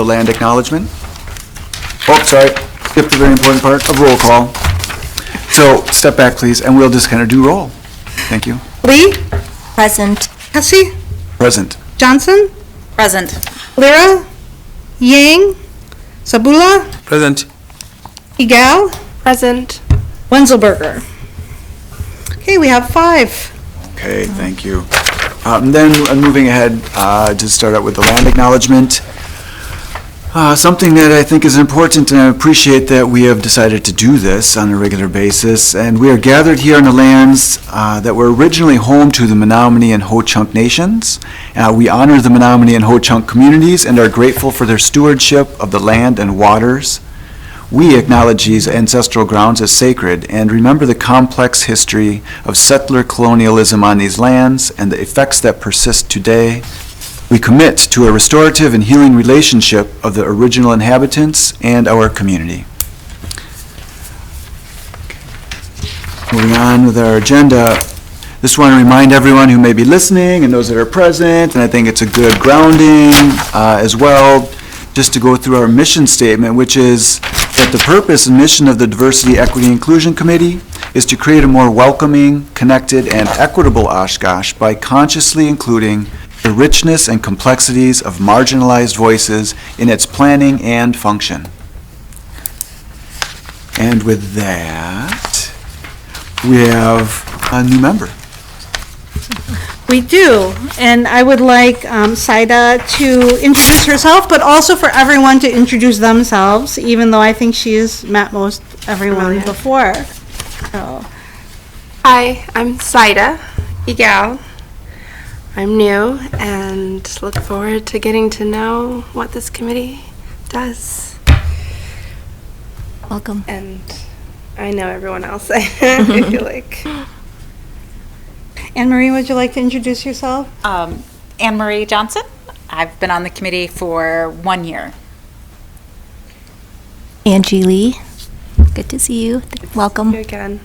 land acknowledgement. Oh, sorry, skipped the very important part of roll call. So step back, please, and we'll just kind of do roll. Thank you. Lee? Present. Hesse? Present. Johnson? Present. Lira? Yang? Sabula? Present. Egal? Present. Wenzelberger. Okay, we have 5. Okay, thank you. And then moving ahead to start out with the land acknowledgement. Something that I think is important, and I appreciate that we have decided to do this on a regular basis. And we are gathered here on the lands that were originally home to the Menominee and Ho-Chunk nations. We honor the Menominee and Ho-Chunk communities and are grateful for their stewardship of the land and waters. We acknowledge these ancestral grounds as sacred and remember the complex history of settler colonialism on these lands and the effects that persist today. We commit to a restorative and healing relationship of the original inhabitants and our community. Moving on with our agenda, just want to remind everyone who may be listening and those that are present, and I think it's a good grounding as well, just to go through our mission statement, which is that the purpose and mission of the Diversity, Equity, Inclusion Committee is to create a more welcoming, connected, and equitable Oshkosh by consciously including the richness and complexities of marginalized voices in its planning and function. And with that, we have a new member. We do, and I would like Saida to introduce herself, but also for everyone to introduce themselves, even though I think she has met most everyone before. So. Hi, I'm Saida Egal. I'm new and look forward to getting to know what this committee does. Welcome. And I know everyone else, I feel like. Anne-Marie, would you like to introduce yourself? Anne-Marie Johnson. I've been on the committee for 1 year. Angie Lee. Good to see you. Welcome. You again.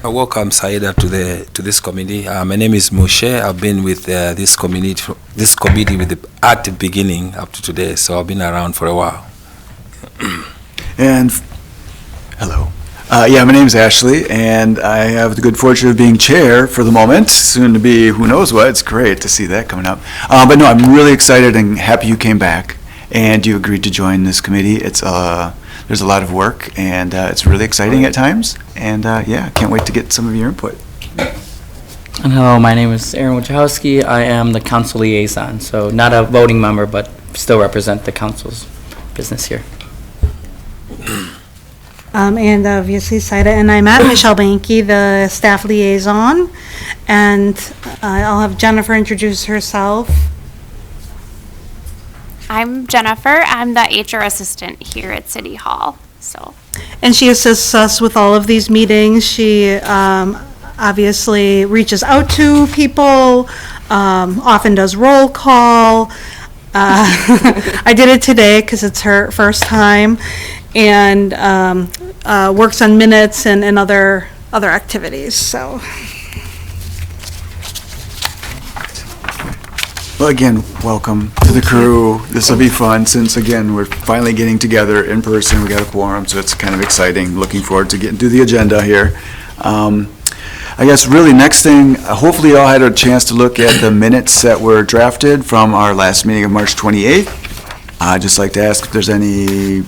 Welcome, Saida, to this committee. My name is Moshe. I've been with this committee at the beginning up to today, so I've been around for a while. And hello. Yeah, my name is Ashley, and I have the good fortune of being chair for the moment, soon to be who knows what. It's great to see that coming up. But no, I'm really excited and happy you came back, and you agreed to join this committee. It's there's a lot of work, and it's really exciting at times, and yeah, can't wait to get some of your input. And hello, my name is Aaron Wojciechowski. I am the council liaison, so not a voting member, but still represent the council's business here. And obviously Saida and I met Michelle Banky, the staff liaison, and I'll have Jennifer introduce herself. I'm Jennifer. I'm the HR assistant here at City Hall. And she assists us with all of these meetings. She obviously reaches out to people, often does roll call. I did it today because it's her first time, and works on minutes and other activities. So. Well, again, welcome to the crew. This will be fun since, again, we're finally getting together in person. We got a quorum, so it's kind of exciting. Looking forward to getting to the agenda here. I guess really next thing, hopefully you all had a chance to look at the minutes that were drafted from our last meeting of March 28th. I'd just like to ask if there's any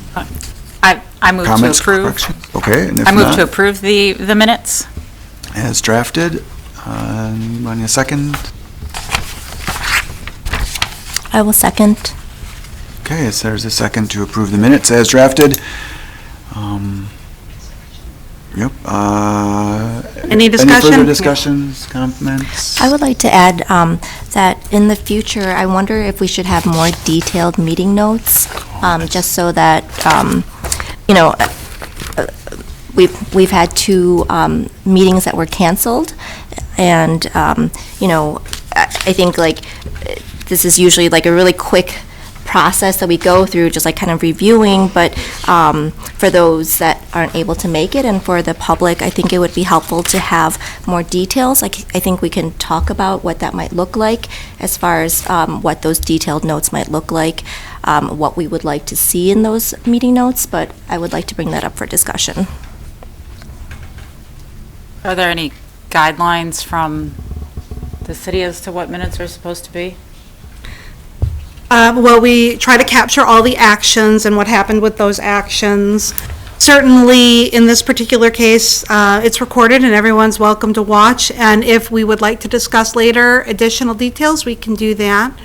I move comments, to approve. corrections. Okay, and if I move not, to approve the minutes. as drafted. Anybody a second? I will second. Okay, so there's a second to approve the minutes as drafted. Yep. Any discussion? Any further discussions, comments? I would like to add that in the future, I wonder if we should have more detailed meeting notes, just so that, we've had 2 meetings that were canceled, and, I think, like, this is usually like a really quick process that we go through, just like kind of reviewing, but for those that aren't able to make it and for the public, I think it would be helpful to have more details. Like, I think we can talk about what that might look like as far as what those detailed notes might look like, what we would like to see in those meeting notes, but I would like to bring that up for discussion. Are there any guidelines from the city as to what minutes are supposed to be? Well, we try to capture all the actions and what happened with those actions. Certainly, in this particular case, it's recorded and everyone's welcome to watch. And if we would like to discuss later additional details, we can do that.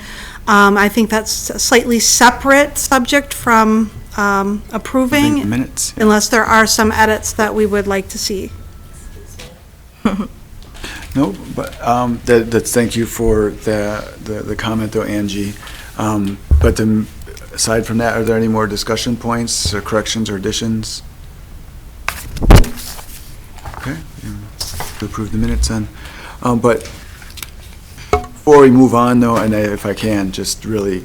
I think that's a slightly separate subject from approving. Minutes. Unless there are some edits that we would like to see. No, but thank you for the comment though, Angie. But then, aside from that, are there any more discussion points or corrections or additions? Okay, to approve the minutes then. But before we move on though, and if I can, just really,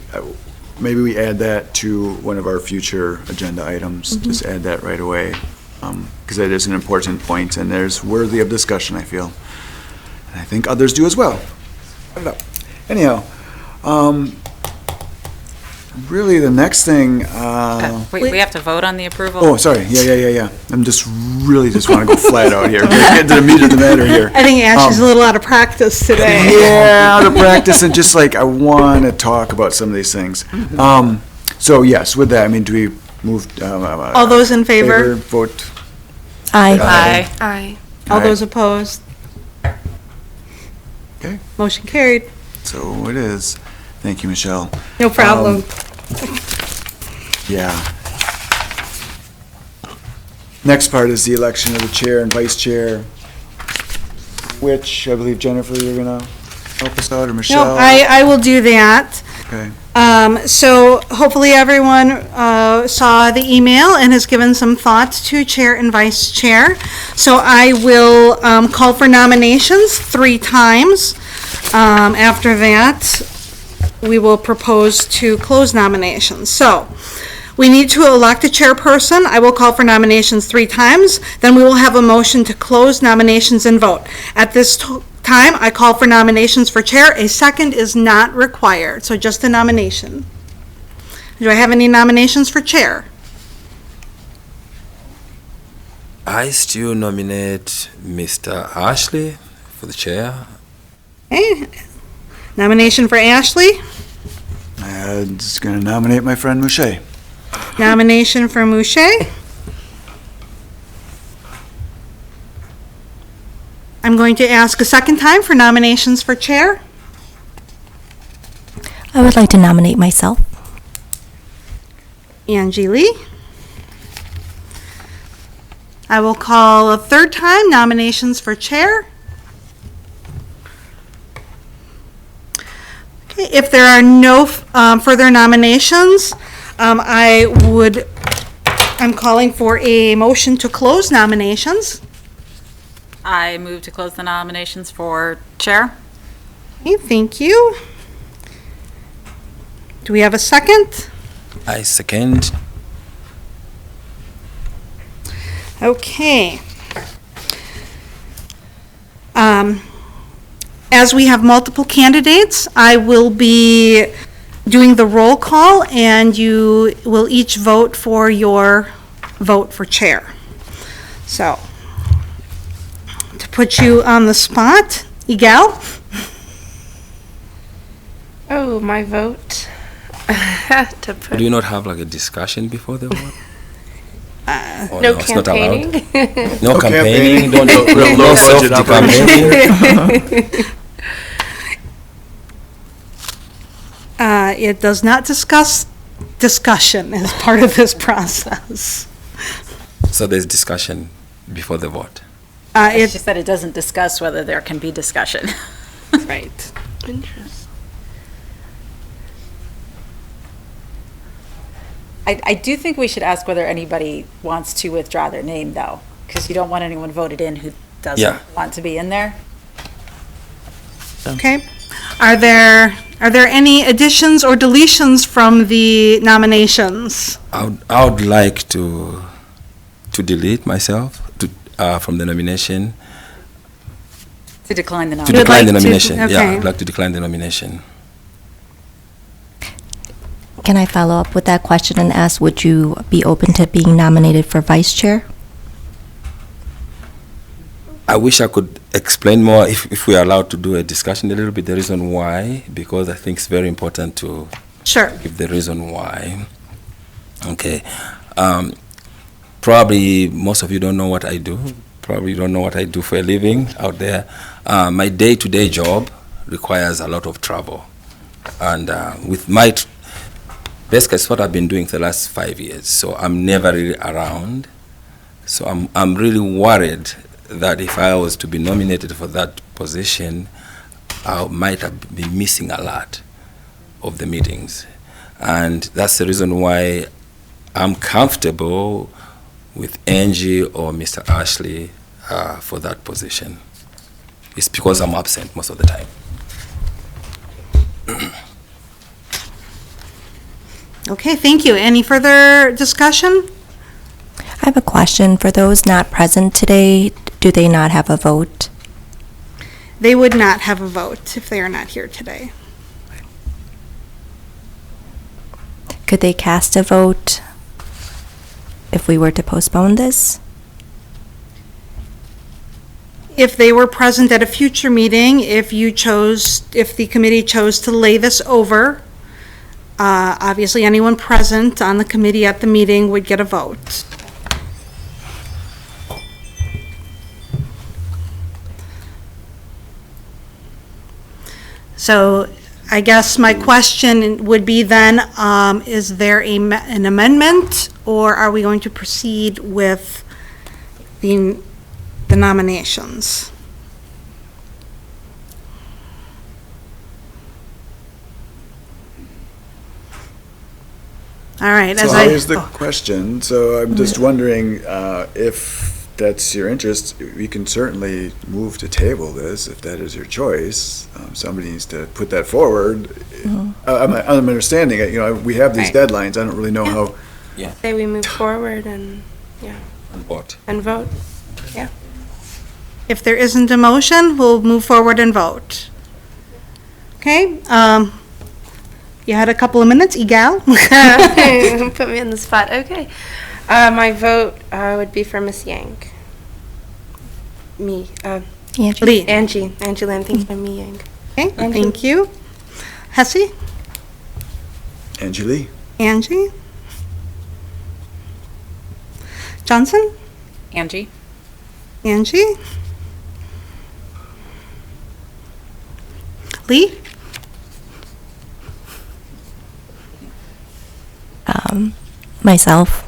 maybe we add that to one of our future agenda items. Just add that right away. Because that is an important point and there's worthy of discussion, I feel. And I think others do as well. I don't know. Anyhow, really the next thing, We have to vote on the approval? oh, sorry, yeah. I'm just want to go flat out here. Get to the meat of the matter here. I think Ashley's a little out of practice today. Yeah, out of practice and just like, I want to talk about some of these things. So yes, with that, I mean, do we move? All those in favor? Vote. Aye. Aye. Aye. All Aye. those opposed? Okay, Motion carried. so it is. Thank you, Michelle. No problem. Yeah. Next part is the election of the chair and vice chair, which I believe Jennifer, you're gonna help us out, or No, Michelle? I will do that. Okay. So hopefully everyone saw the email and has given some thoughts to chair and vice chair. So I will call for nominations 3 times. After that, we will propose to close nominations. So we need to elect a chairperson. I will call for nominations 3 times. Then we will have a motion to close nominations and vote. At this time, I call for nominations for chair. A second is not required, so just a nomination. Do I have any nominations for chair? I still nominate Mr. Ashley for the chair. Okay. Nomination for Ashley. I'm just gonna nominate my friend Mouche. Nomination for Mouche. I'm going to ask a second time for nominations for chair. I would like to nominate myself. Angie Lee. I will call a third time nominations for chair. Okay, if there are no further nominations, I'm calling for a motion to close nominations. I move to close the nominations for chair. Okay, thank you. Do we have a second? I second. Okay. As we have multiple candidates, I will be doing the roll call, and you will each vote for your vote for chair. So, to put you on the spot, Igal? Oh, my vote. To Do put you not have like a discussion before the vote? Or no it's not allowed? campaigning. No campaigning, Don't do real no low budget campaigning. It does not discuss discussion as part of this process. So there's discussion before the vote. She said it doesn't discuss whether there can be discussion. Right. Interesting. I do think we should ask whether anybody wants to withdraw their name, though, because you don't want anyone voted in who doesn't Yeah. want to be in there. Okay. Are there any additions or deletions from the nominations? I would like to delete myself from the nomination. To decline the To nomination. decline the like to- nomination. Yeah, okay. I'd like to decline the nomination. Can I follow up with that question and ask, would you be open to being nominated for vice chair? I wish I could explain more if we are allowed to do a discussion a little bit, the reason why, because I think it's very important to Sure. give the reason why. Okay. Probably most of you don't know what I do. Probably you don't know what I do for a living out there. My day-to-day job requires a lot of travel. And with my, basically it's what I've been doing for the last 5 years. So I'm never really around. So I'm really worried that if I was to be nominated for that position, I might have been missing a lot of the meetings. And that's the reason why I'm comfortable with Angie or Mr. Ashley for that position. It's because I'm absent most of the time. Okay, thank you. Any further discussion? I have a question. For those not present today, do they not have a vote? They would not have a vote if they are not here today. Could they cast a vote if we were to postpone this? If they were present at a future meeting, if the committee chose to lay this over, obviously anyone present on the committee at the meeting would get a vote. So I guess my question would be then, is there an amendment, or are we going to proceed with the nominations? All right. So as I- here's the question, so I'm just wondering if that's your interest, we can certainly move to table this, if that is your choice. Somebody needs to put that forward. I'm understanding, we have these Right. deadlines, I don't really know how. Say we move forward and What? vote. If there isn't a motion, we'll move forward and vote. Okay, you had a couple of minutes, Igal? Put me on the spot. Okay. My vote would be for Miss Yang. Me. Angie? Lee. Angie Lam. Thanks for me, Yang. Okay, thank you. Hesse? Angeli? Angie? Johnson? Angie? Angie? Lee? Myself?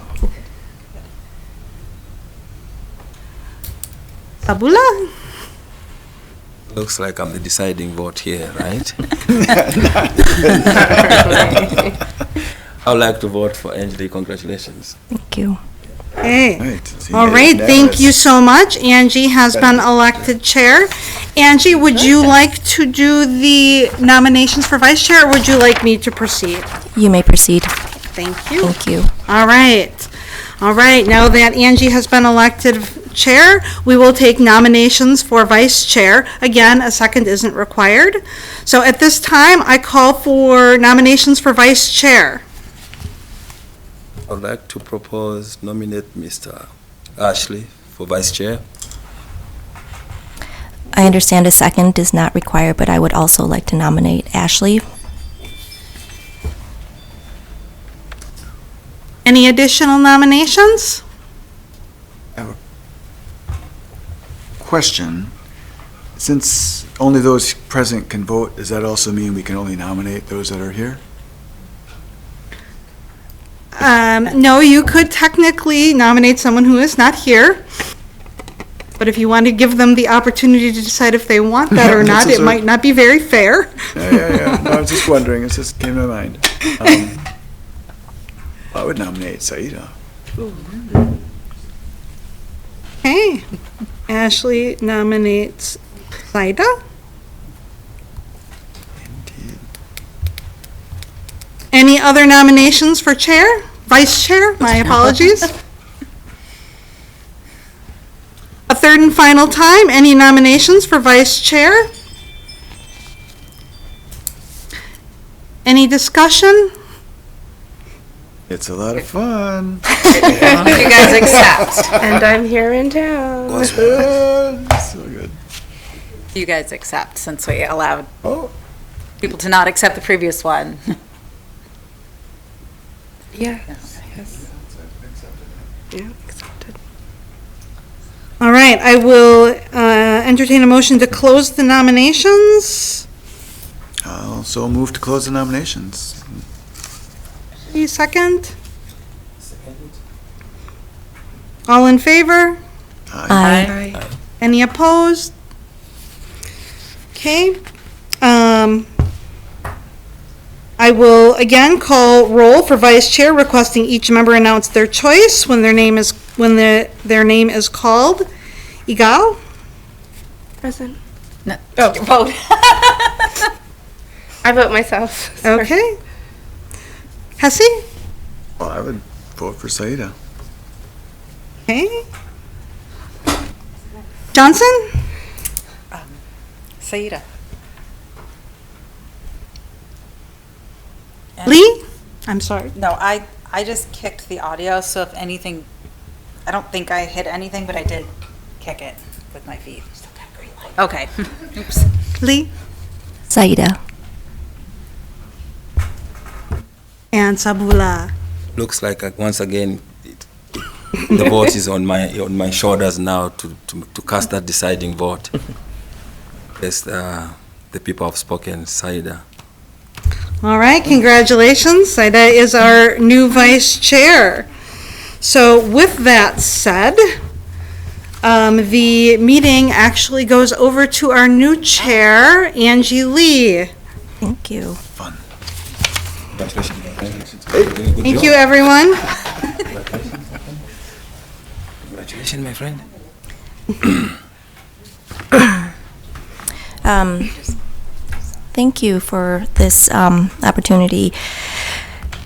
Sabula? Looks like I'm the deciding vote here, right? I would like to vote for Angie. Congratulations. Thank you. Okay. Right. So All you right, get thank you unanimous. so much. Angie has been elected chair. Angie, would you like to do the nominations for vice chair, or would you like me to proceed? You may proceed. Thank you. Thank you. All right. All right, now that Angie has been elected chair, we will take nominations for vice chair. Again, a second isn't required. So at this time, I call for nominations for vice chair. I would like to nominate Mr. Ashley for vice chair. I understand a second is not required, but I would also like to nominate Ashley. Any additional nominations? Question, since only those present can vote, does that also mean we can only nominate those that are here? No, you could technically nominate someone who is not here. But if you want to give them the opportunity to decide if they want that or not, it might not be very fair. Yeah. No, I was just wondering, it just came to mind. I would nominate Saida. Okay. Ashley nominates Saida. Any other nominations for chair? Vice chair? My apologies. A third and final time, any nominations for vice chair? Any discussion? It's a lot of fun. You guys accept. And I'm here in town. So good. You guys accept, since we allowed Oh, people to not accept the previous one. Yeah. Yes. Yeah, accepted. All right, I will entertain a motion to close the nominations. I'll also move to close the nominations. Any second? All in favor? Aye. Aye. Any opposed? Okay. I will again call roll for vice chair, requesting each member announce their choice when their name is called. Igal? Present. No. Oh, vote. I vote myself. Sorry. Okay. Hesse? Well, I would vote for Saida. Okay. Johnson? Saida. Lee? I'm sorry. No, I just kicked the audio, so if anything, I don't think I hit anything, but I did kick it with my feet. Okay. Oops. Lee? Saida. And Sabula. Looks like once again, the vote is on my shoulders now to cast that deciding vote. Yes, the people have spoken. Saida. All right, congratulations. Saida is our new vice chair. So with that said, the meeting actually goes over to our new chair, Angie Lee. Thank you. Fun. Congratulations. Thank you, everyone. Congratulations, my friend. Thank you for this opportunity.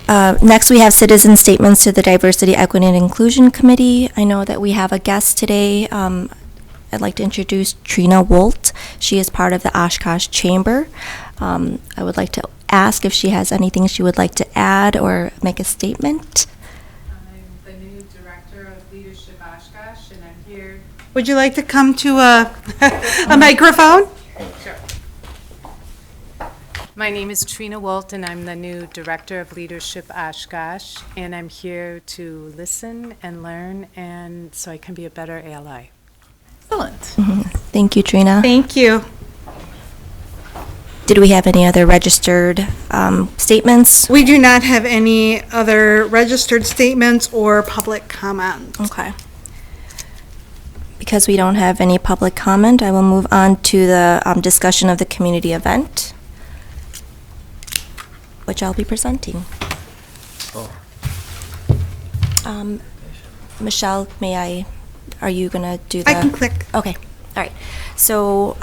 Next, we have citizen statements to the Diversity, Equity, and Inclusion Committee. I know that we have a guest today. I'd like to introduce Trina Wolt. She is part of the Oshkosh Chamber. I would like to ask if she has anything she would like to add or make a statement. I'm the new Director of Leadership Oshkosh, and I'm here. Would you like to come to a microphone? Sure. My name is Trina Wolt, and I'm the new Director of Leadership Oshkosh, and I'm here to listen and learn, and so I can be a better ally. Excellent. Thank you, Trina. Thank you. Did we have any other registered statements? We do not have any other registered statements or public comment. Okay. Because we don't have any public comment, I will move on to the discussion of the community event, which I'll be presenting. Michelle, are you going to do the? I can click. Okay, all right. So,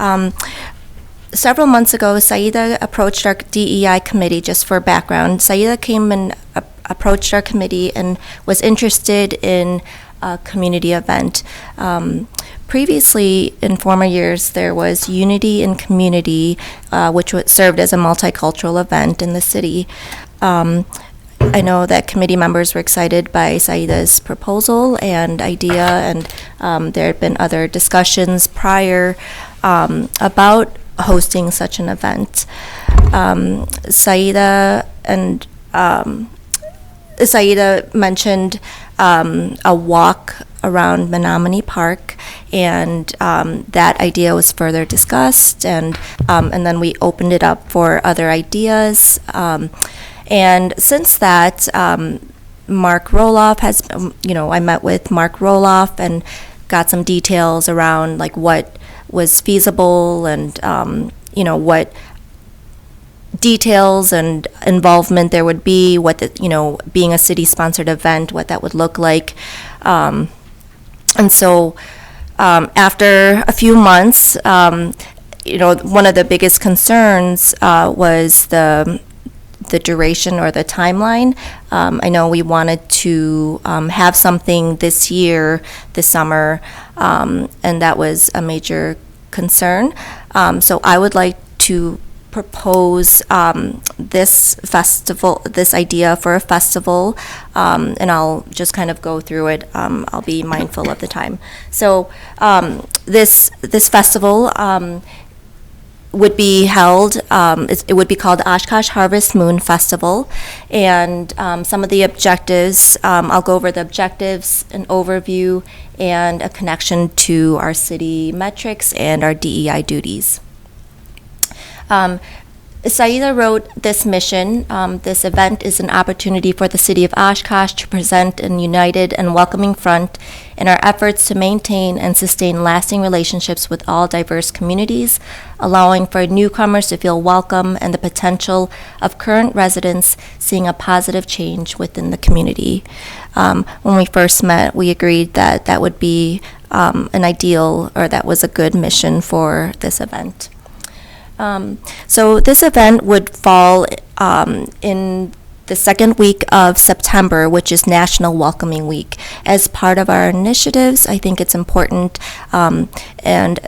several months ago, Saida approached our DEI committee, just for background. Saida came and approached our committee and was interested in a community event. Previously, in former years, there was Unity in Community, which served as a multicultural event in the city. I know that committee members were excited by Saida's proposal and idea, and there had been other discussions prior about hosting such an event. Saida mentioned a walk around Menominee Park, and that idea was further discussed, and then we opened it up for other ideas. And since that, Mark Roloff has, I met with Mark Roloff and got some details around like what was feasible and, what details and involvement there would be, what being a city-sponsored event, what that would look like. And so after a few months, one of the biggest concerns was the duration or the timeline. I know we wanted to have something this year, this summer, and that was a major concern. So I would like to propose this idea for a festival, and I'll just kind of go through it. I'll be mindful of the time. So this festival would be held, it would be called the Oshkosh Harvest Moon Festival, and some of the objectives, I'll go over the objectives, an overview, and a connection to our city metrics and our DEI duties. Saida wrote this mission. This event is an opportunity for the city of Oshkosh to present a united and welcoming front in our efforts to maintain and sustain lasting relationships with all diverse communities, allowing for newcomers to feel welcome and the potential of current residents seeing a positive change within the community. When we first met, we agreed that that would be an ideal, or that was a good mission for this event. So this event would fall in the second week of September, which is National Welcoming Week. As part of our initiatives, I think it's important, and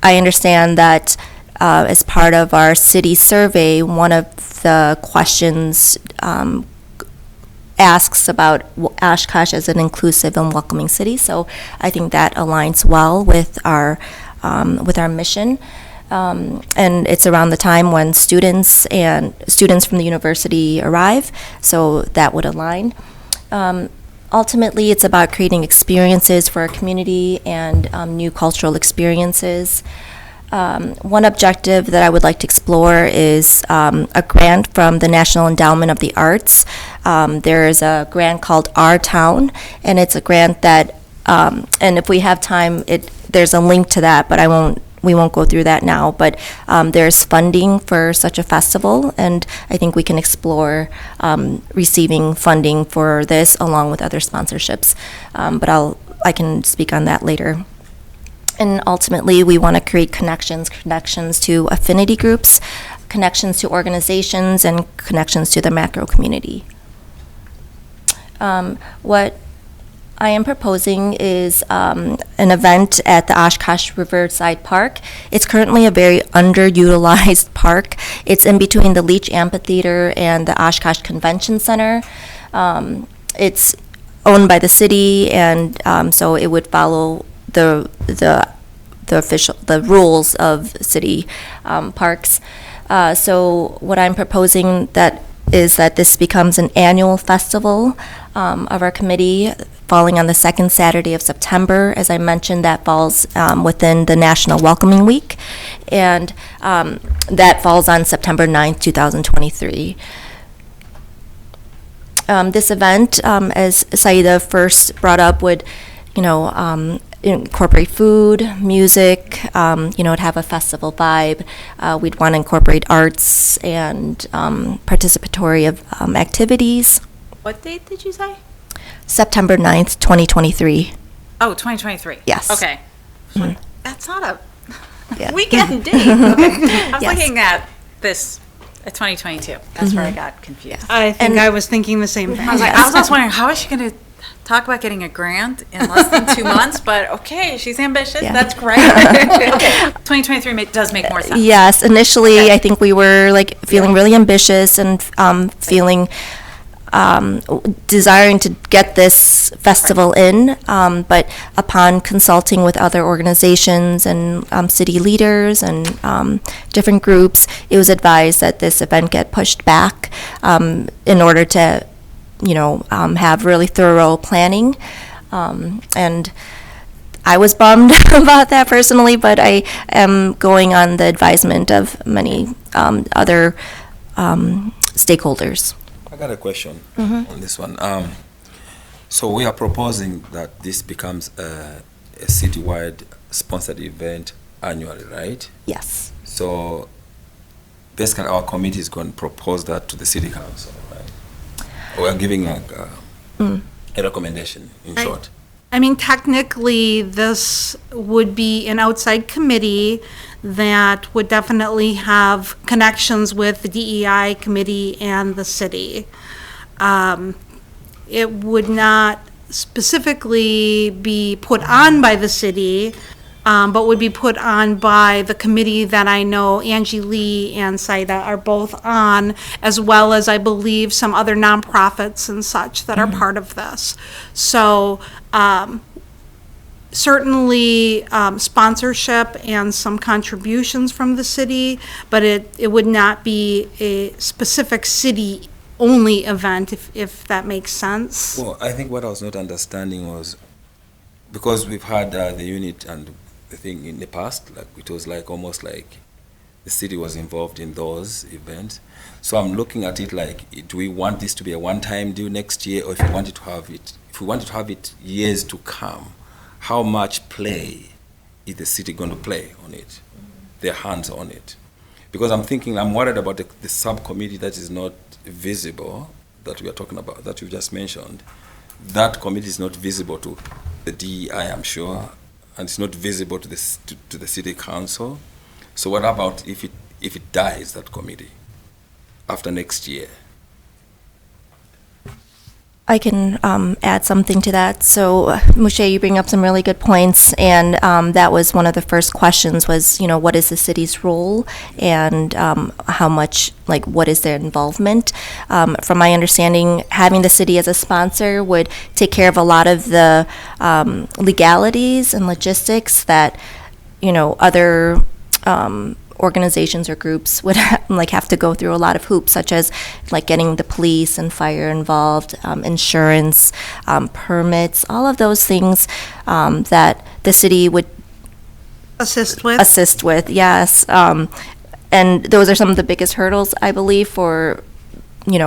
I understand that as part of our city survey, one of the questions asks about Oshkosh as an inclusive and welcoming city. So I think that aligns well with our mission. And it's around the time when students from the university arrive, so that would align. Ultimately, it's about creating experiences for our community and new cultural experiences. One objective that I would like to explore is a grant from the National Endowment of the Arts. There is a grant called Our Town, and it's a grant that, and if we have time, there's a link to that, but we won't go through that now, but there's funding for such a festival, and I think we can explore receiving funding for this along with other sponsorships, but I can speak on that later. And ultimately, we want to create connections to affinity groups, connections to organizations, and connections to the macro community. What I am proposing is an event at the Oshkosh Riverside Park. It's currently a very underutilized park. It's in between the Leach Amphitheater and the Oshkosh Convention Center. It's owned by the city, and so it would follow the rules of city parks. So what I'm proposing is that this becomes an annual festival of our committee, falling on the second Saturday of September. As I mentioned, that falls within the National Welcoming Week, and that falls on September 9th, 2023. This event, as Saida first brought up, would, incorporate food, music, it'd have a festival vibe. We'd want to incorporate arts and participatory activities. What date did you say? September 9th, 2023. Oh, 2023. Yes. Okay. Mhm. That's not a Yeah. weekend date. Okay. I was Yes. looking at this at 2022. That's where I got confused. I think I was thinking the same thing. I was like, I was just wondering, how is she going to talk about getting a grant in less than 2 months? But okay, she's ambitious. Yeah. That's great. Okay. 2023 does make more sense. Yes, initially, Okay. I think we were feeling really ambitious and feeling desiring to get this festival in, but upon consulting with other organizations and city leaders and different groups, it was advised that this event get pushed back in order to, have really thorough planning. And I was bummed about that personally, but I am going on the advisement of many other stakeholders. I got a question on this one. So we are proposing that this becomes a citywide sponsored event annually, right? Yes. So basically our committee is going to propose that to the city council, right? We are giving a recommendation, in short. I mean, technically, this would be an outside committee that would definitely have connections with the DEI committee and the city. It would not specifically be put on by the city, but would be put on by the committee that I know Angie Lee and Saida are both on, as well as I believe some other nonprofits and such that are part of this. So certainly sponsorship and some contributions from the city, but it would not be a specific city-only event, if that makes sense. Well, I think what I was not understanding was, because we've had the unit and the thing in the past, like it was like almost like the city was involved in those events. So I'm looking at it like, do we want this to be a one-time deal next year, or if we wanted to have it years to come, how much play is the city going to play on it, their hands on it? Because I'm worried about the subcommittee that is not visible, that we are talking about, that you just mentioned. That committee is not visible to the DEI, I'm sure, and it's not visible to the city council. So what about if it dies, that committee, after next year? I can add something to that. So, Moshe, you bring up some really good points, and that was one of the first questions was, what is the city's role, and how much, what is their involvement? From my understanding, having the city as a sponsor would take care of a lot of the legalities and logistics that, other organizations or groups would have to go through a lot of hoops, such as getting the police and fire involved, insurance, permits, all of those things that the city would Assist with? Yes. And those are some of the biggest hurdles, I believe, for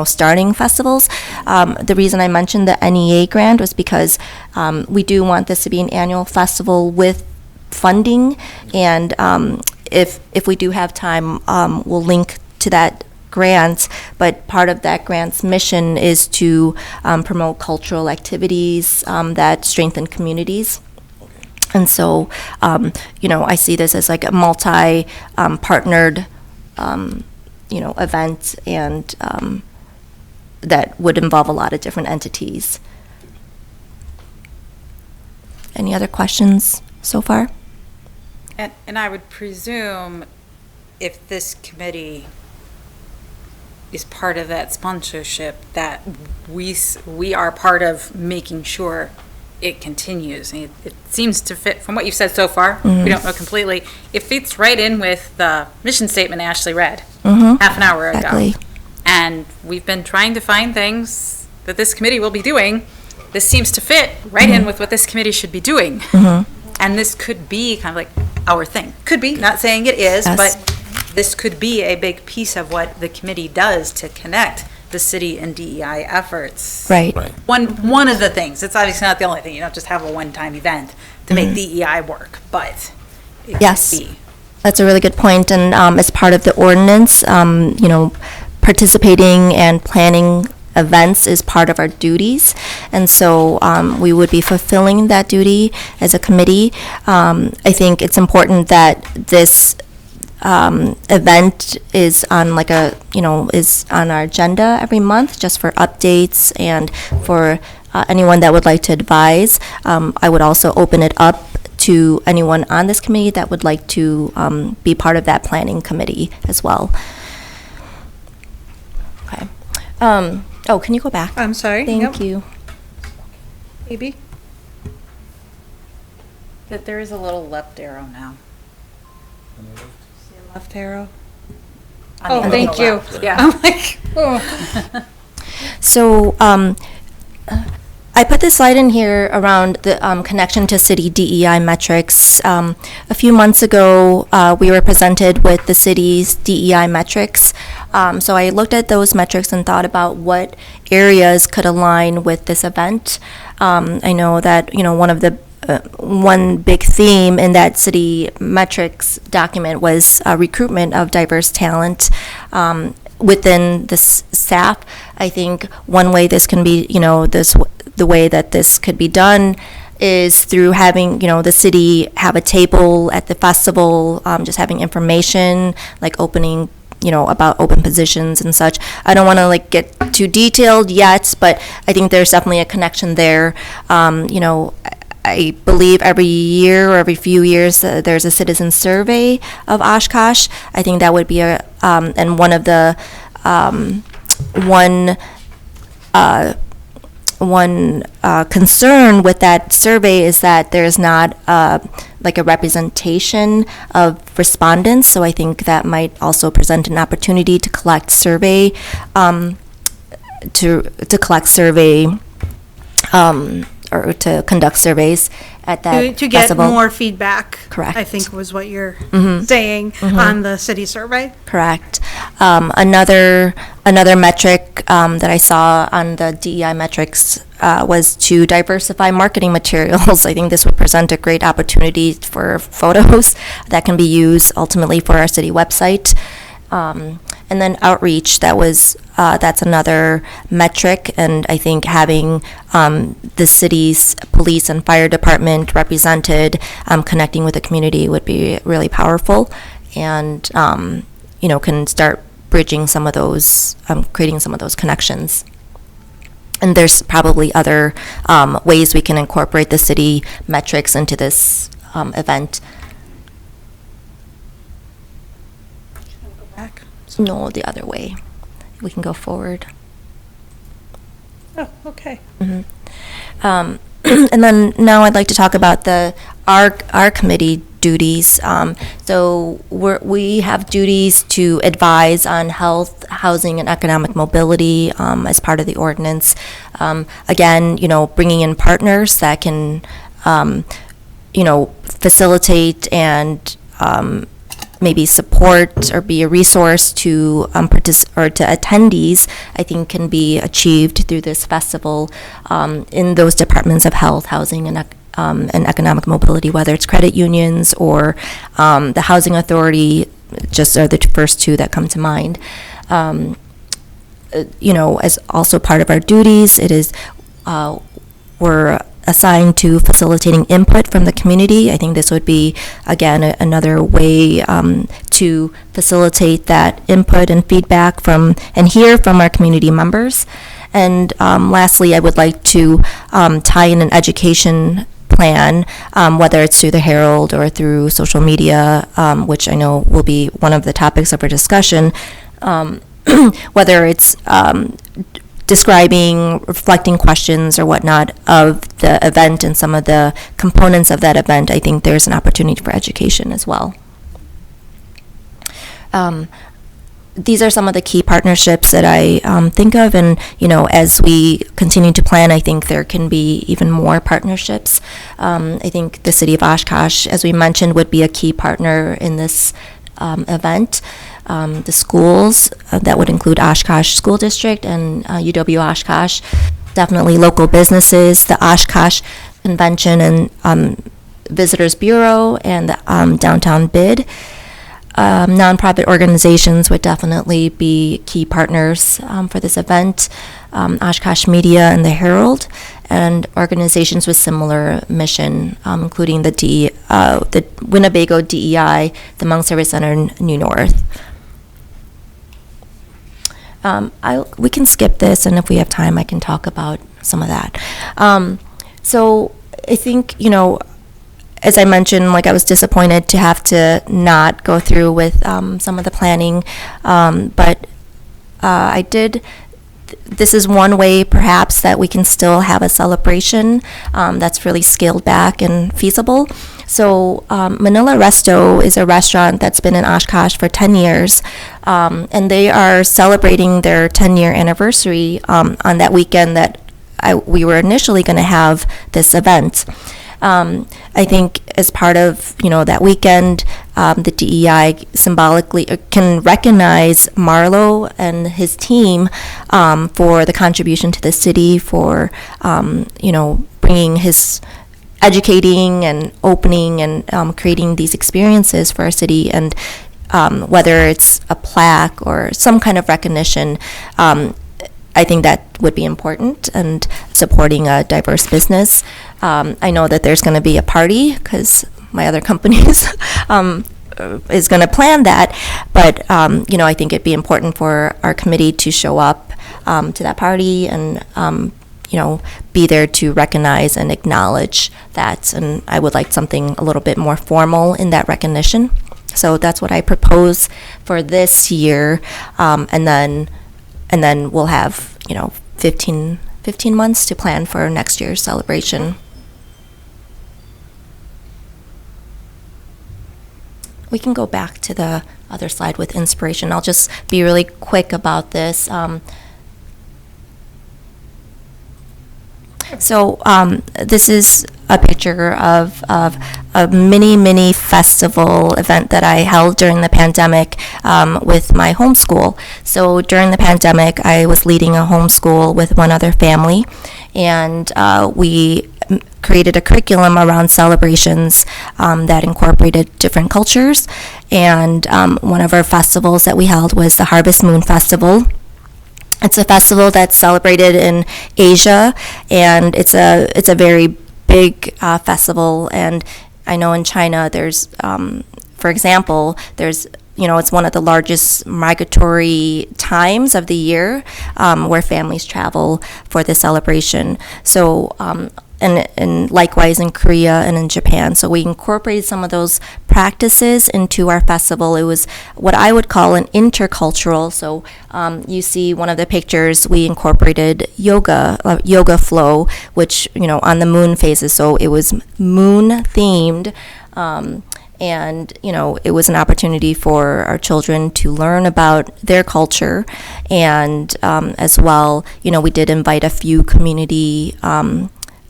starting festivals. The reason I mentioned the NEA grant was because we do want this to be an annual festival with funding, and if we do have time, we'll link to that grant, but part of that grant's mission is to promote cultural activities that strengthen communities. And so, I see this as like a multi-partnered, event, and that would involve a lot of different entities. Any other questions so far? And I would presume if this committee is part of that sponsorship, that we are part of making sure it continues. And it seems to fit, from what you've said so far, we don't know completely, it fits right in with the mission statement Ashley read half an hour ago. And we've been trying to find things that this committee will be doing. This seems to fit right in with what this committee should be doing. And this could be kind of like our thing. Could be, not saying it is, Yes. but this could be a big piece of what the committee does to connect the city and DEI efforts. Right. One of the things, it's obviously not the only thing, you don't just have a one-time event to make DEI work, but it Yes. could be. That's a really good point, and as part of the ordinance, participating and planning events is part of our duties, and so we would be fulfilling that duty as a committee. I think it's important that this event is on is on our agenda every month, just for updates and for anyone that would like to advise. I would also open it up to anyone on this committee that would like to be part of that planning committee as well. Okay. Can you go back? I'm sorry. Thank you. Maybe. That there is a little left arrow now. Left arrow. On the Thank you. left. Yeah. I'm like, oh. So, I put this slide in here around the connection to city DEI metrics. A few months ago, we were presented with the city's DEI metrics. So I looked at those metrics and thought about what areas could align with this event. I know that, one big theme in that city metrics document was recruitment of diverse talent within the staff. I think one way this can be, the way that this could be done is through having, the city have a table at the festival, just having information, like opening, about open positions and such. I don't want to get too detailed yet, but I think there's definitely a connection there. I believe every year or every few years there's a citizen survey of Oshkosh. I think that would be and one of the one concern with that survey is that there's not a representation of respondents. So I think that might also present an opportunity to collect survey or to conduct surveys at that To get festival. more feedback. Correct. I think was what you're saying on the city survey. Correct. Another metric that I saw on the DEI metrics was to diversify marketing materials. I think this would present a great opportunity for photos that can be used ultimately for our city website. And then outreach, that's another metric, and I think having the city's police and fire department represented, connecting with the community would be really powerful, and can start bridging some of those, creating some of those connections. And there's probably other ways we can incorporate the city metrics into this event. No, the other way. We can go forward. Oh, okay. And then now I'd like to talk about our committee duties. So we have duties to advise on health, housing, and economic mobility as part of the ordinance. Again, bringing in partners that can, facilitate and maybe support or be a resource to to attendees, I think can be achieved through this festival in those departments of health, housing, and economic mobility, whether it's credit unions or the housing authority, just are the first two that come to mind. As also part of our duties, it is we're assigned to facilitating input from the community. I think this would be, again, another way to facilitate that input and feedback and hear from our community members. And lastly, I would like to tie in an education plan, whether it's through the Herald or through social media, which I know will be one of the topics of our discussion, whether it's describing, reflecting questions or whatnot of the event and some of the components of that event. I think there's an opportunity for education as well. These are some of the key partnerships that I think of, and as we continue to plan, I think there can be even more partnerships. I think the city of Oshkosh, as we mentioned, would be a key partner in this event. The schools, that would include Oshkosh School District and UW Oshkosh, definitely local businesses, the Oshkosh Convention and Visitors Bureau, and the Downtown Bid. Nonprofit organizations would definitely be key partners for this event, Oshkosh Media and the Herald, and organizations with similar mission, including the Winnebago DEI, the Hmong Service Center in New North. We can skip this, and if we have time, I can talk about some of that. So I think, as I mentioned, I was disappointed to have to not go through with some of the planning, but I did. This is one way, perhaps, that we can still have a celebration that's really scaled back and feasible. So Manila Resto is a restaurant that's been in Oshkosh for 10 years, and they are celebrating their 10-year anniversary on that weekend that we were initially going to have this event. I think as part of, that weekend, the DEI symbolically can recognize Marlo and his team for the contribution to the city, for, bringing his educating and opening and creating these experiences for our city, and whether it's a plaque or some kind of recognition, I think that would be important, and supporting a diverse business. I know that there's going to be a party because my other companies is going to plan that, but I think it'd be important for our committee to show up to that party and be there to recognize and acknowledge that. And I would like something a little bit more formal in that recognition. So that's what I propose for this year, and then we'll have 15 months to plan for next year's celebration. We can go back to the other slide with inspiration. I'll just be really quick about this. This is a picture of a mini festival event that I held during the pandemic with my homeschool. So during the pandemic, I was leading a homeschool with one other family, and we created a curriculum around celebrations that incorporated different cultures. And one of our festivals that we held was the Harvest Moon Festival. It's a festival that's celebrated in Asia, and it's a very big festival. And I know in China, there's, for example, there's it's one of the largest migratory times of the year where families travel for the celebration. So. And likewise in Korea and in Japan. So we incorporated some of those practices into our festival. It was what I would call an intercultural. So you see one of the pictures, we incorporated yoga flow, which, on the moon phases. So it was moon themed. And, it was an opportunity for our children to learn about their culture. And as well, we did invite a few community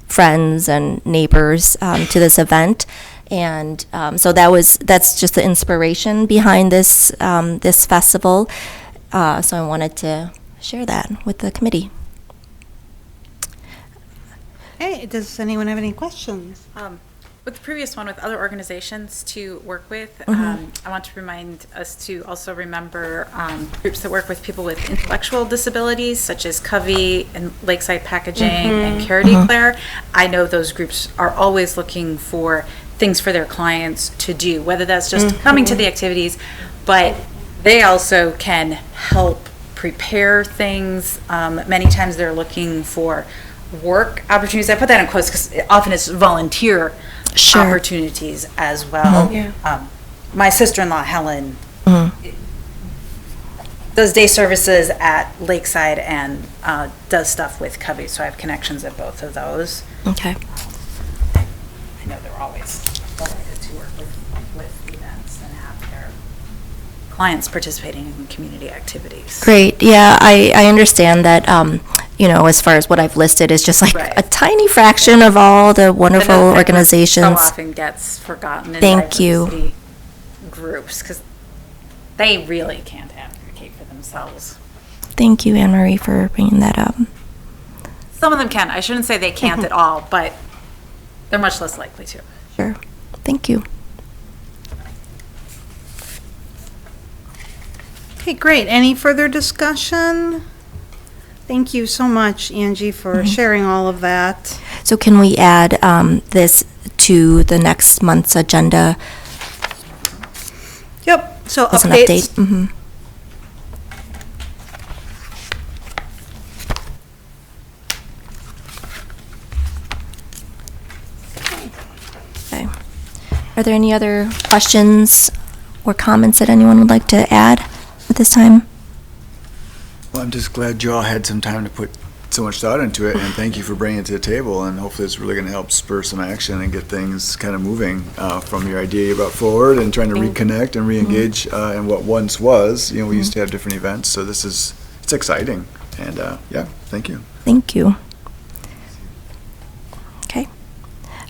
friends and neighbors to this event, and so that's just the inspiration behind this this festival. So I wanted to share that with the committee. Hey, does anyone have any questions? With the previous one, with other organizations to work with, I want to remind us to also remember groups that work with people with intellectual disabilities, such as Covey and Lakeside Packaging and Carity Claire. I know those groups are always looking for things for their clients to do, whether that's just coming to the activities, but they also can help prepare things. Many times they're looking for work opportunities. I put that in quotes because often it's volunteer opportunities as well. My sister-in-law, Helen, does day services at Lakeside and does stuff with Covey, so I have connections at both of those. Okay. I know they're always delighted to work with events and have their clients participating in community activities. Great. Yeah, I understand that. As far as what I've listed is just like a tiny fraction of all the wonderful organizations. So often gets forgotten in Thank you. diversity groups because they really can't advocate for themselves. Thank you, Anne Marie, for bringing that up. Some of them can. I shouldn't say they can't at all, but they're much less likely to. Sure. Thank you. Okay, great. Any further discussion? Thank you so much, Angie, for sharing all of that. So can we add this to the next month's agenda Yep, so as an updates. update? Okay. Are there any other questions or comments that anyone would like to add at this time? Well, I'm just glad you all had some time to put so much thought into it, and thank you for bringing it to the table, and hopefully it's really going to help spur some action and get things kind of moving from your idea about forward and trying to reconnect and re-engage in what once was. We used to have different events, so it's exciting, and yeah, thank you. Thank you. Okay.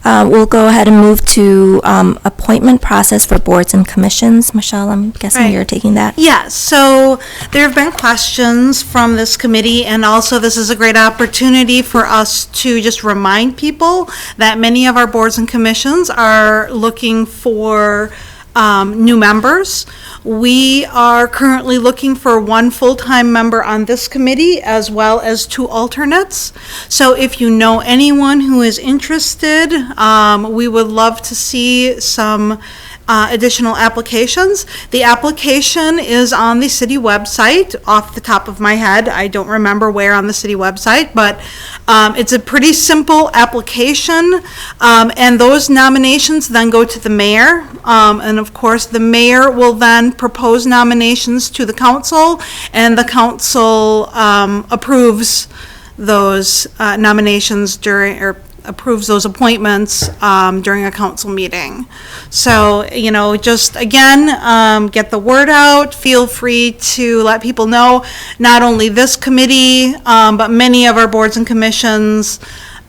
We'll go ahead and move to appointment process for boards and commissions. Michelle, I'm guessing Right. you're taking that. Yeah, so there have been questions from this committee, and also this is a great opportunity for us to just remind people that many of our boards and commissions are looking for new members. We are currently looking for one full-time member on this committee as well as 2 alternates. So if you know anyone who is interested, we would love to see some additional applications. The application is on the city website. Off the top of my head, I don't remember where on the city website, but it's a pretty simple application, and those nominations then go to the mayor, and of course, the mayor will then propose nominations to the council, and the council approves those nominations or approves those appointments during a council meeting. So, just again, get the word out. Feel free to let people know, not only this committee, but many of our boards and commissions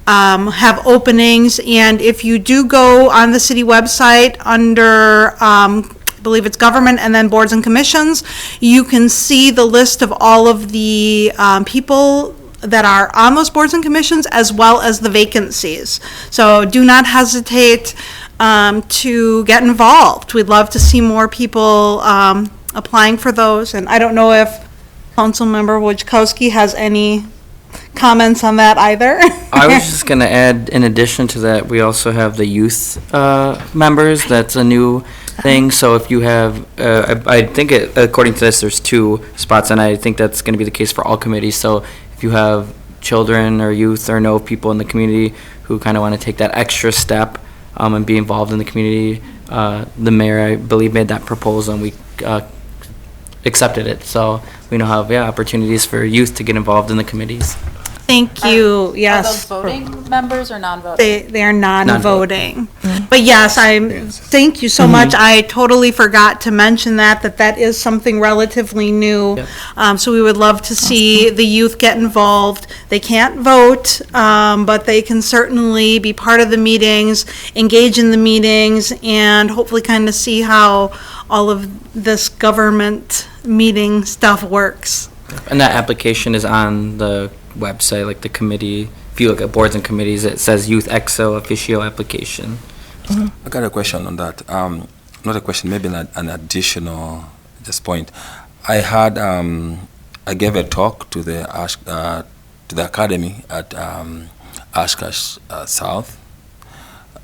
have openings. And if you do go on the city website under, I believe it's government and then boards and commissions, you can see the list of all of the people that are on those boards and commissions, as well as the vacancies. So do not hesitate to get involved. We'd love to see more people applying for those. And I don't know if Councilmember Wojciechowski has any comments on that either. I was just going to add, in addition to that, we also have the youth members. That's a new thing. So if you have, I think according to this, there's 2 spots, and I think that's going to be the case for all committees. So if you have children or youth or know people in the community who kind of want to take that extra step and be involved in the community, the mayor, I believe, made that proposal, and we accepted it. So we now have opportunities for youth to get involved in the committees. Thank you, Are yes. those voting members or non-voting? They are non-voting. But yes, thank you so much. I totally forgot to mention that is something relatively new. Yep. So we would love to see the youth get involved. They can't vote, but they can certainly be part of the meetings, engage in the meetings, and hopefully kind of see how all of this government meeting stuff works. And that application is on the website, like the committee. If you look at boards and committees, it says Youth Exo Officio application. I got a question on that. Not a question, maybe an additional just point. I had I gave a talk to the academy at Oshkosh South.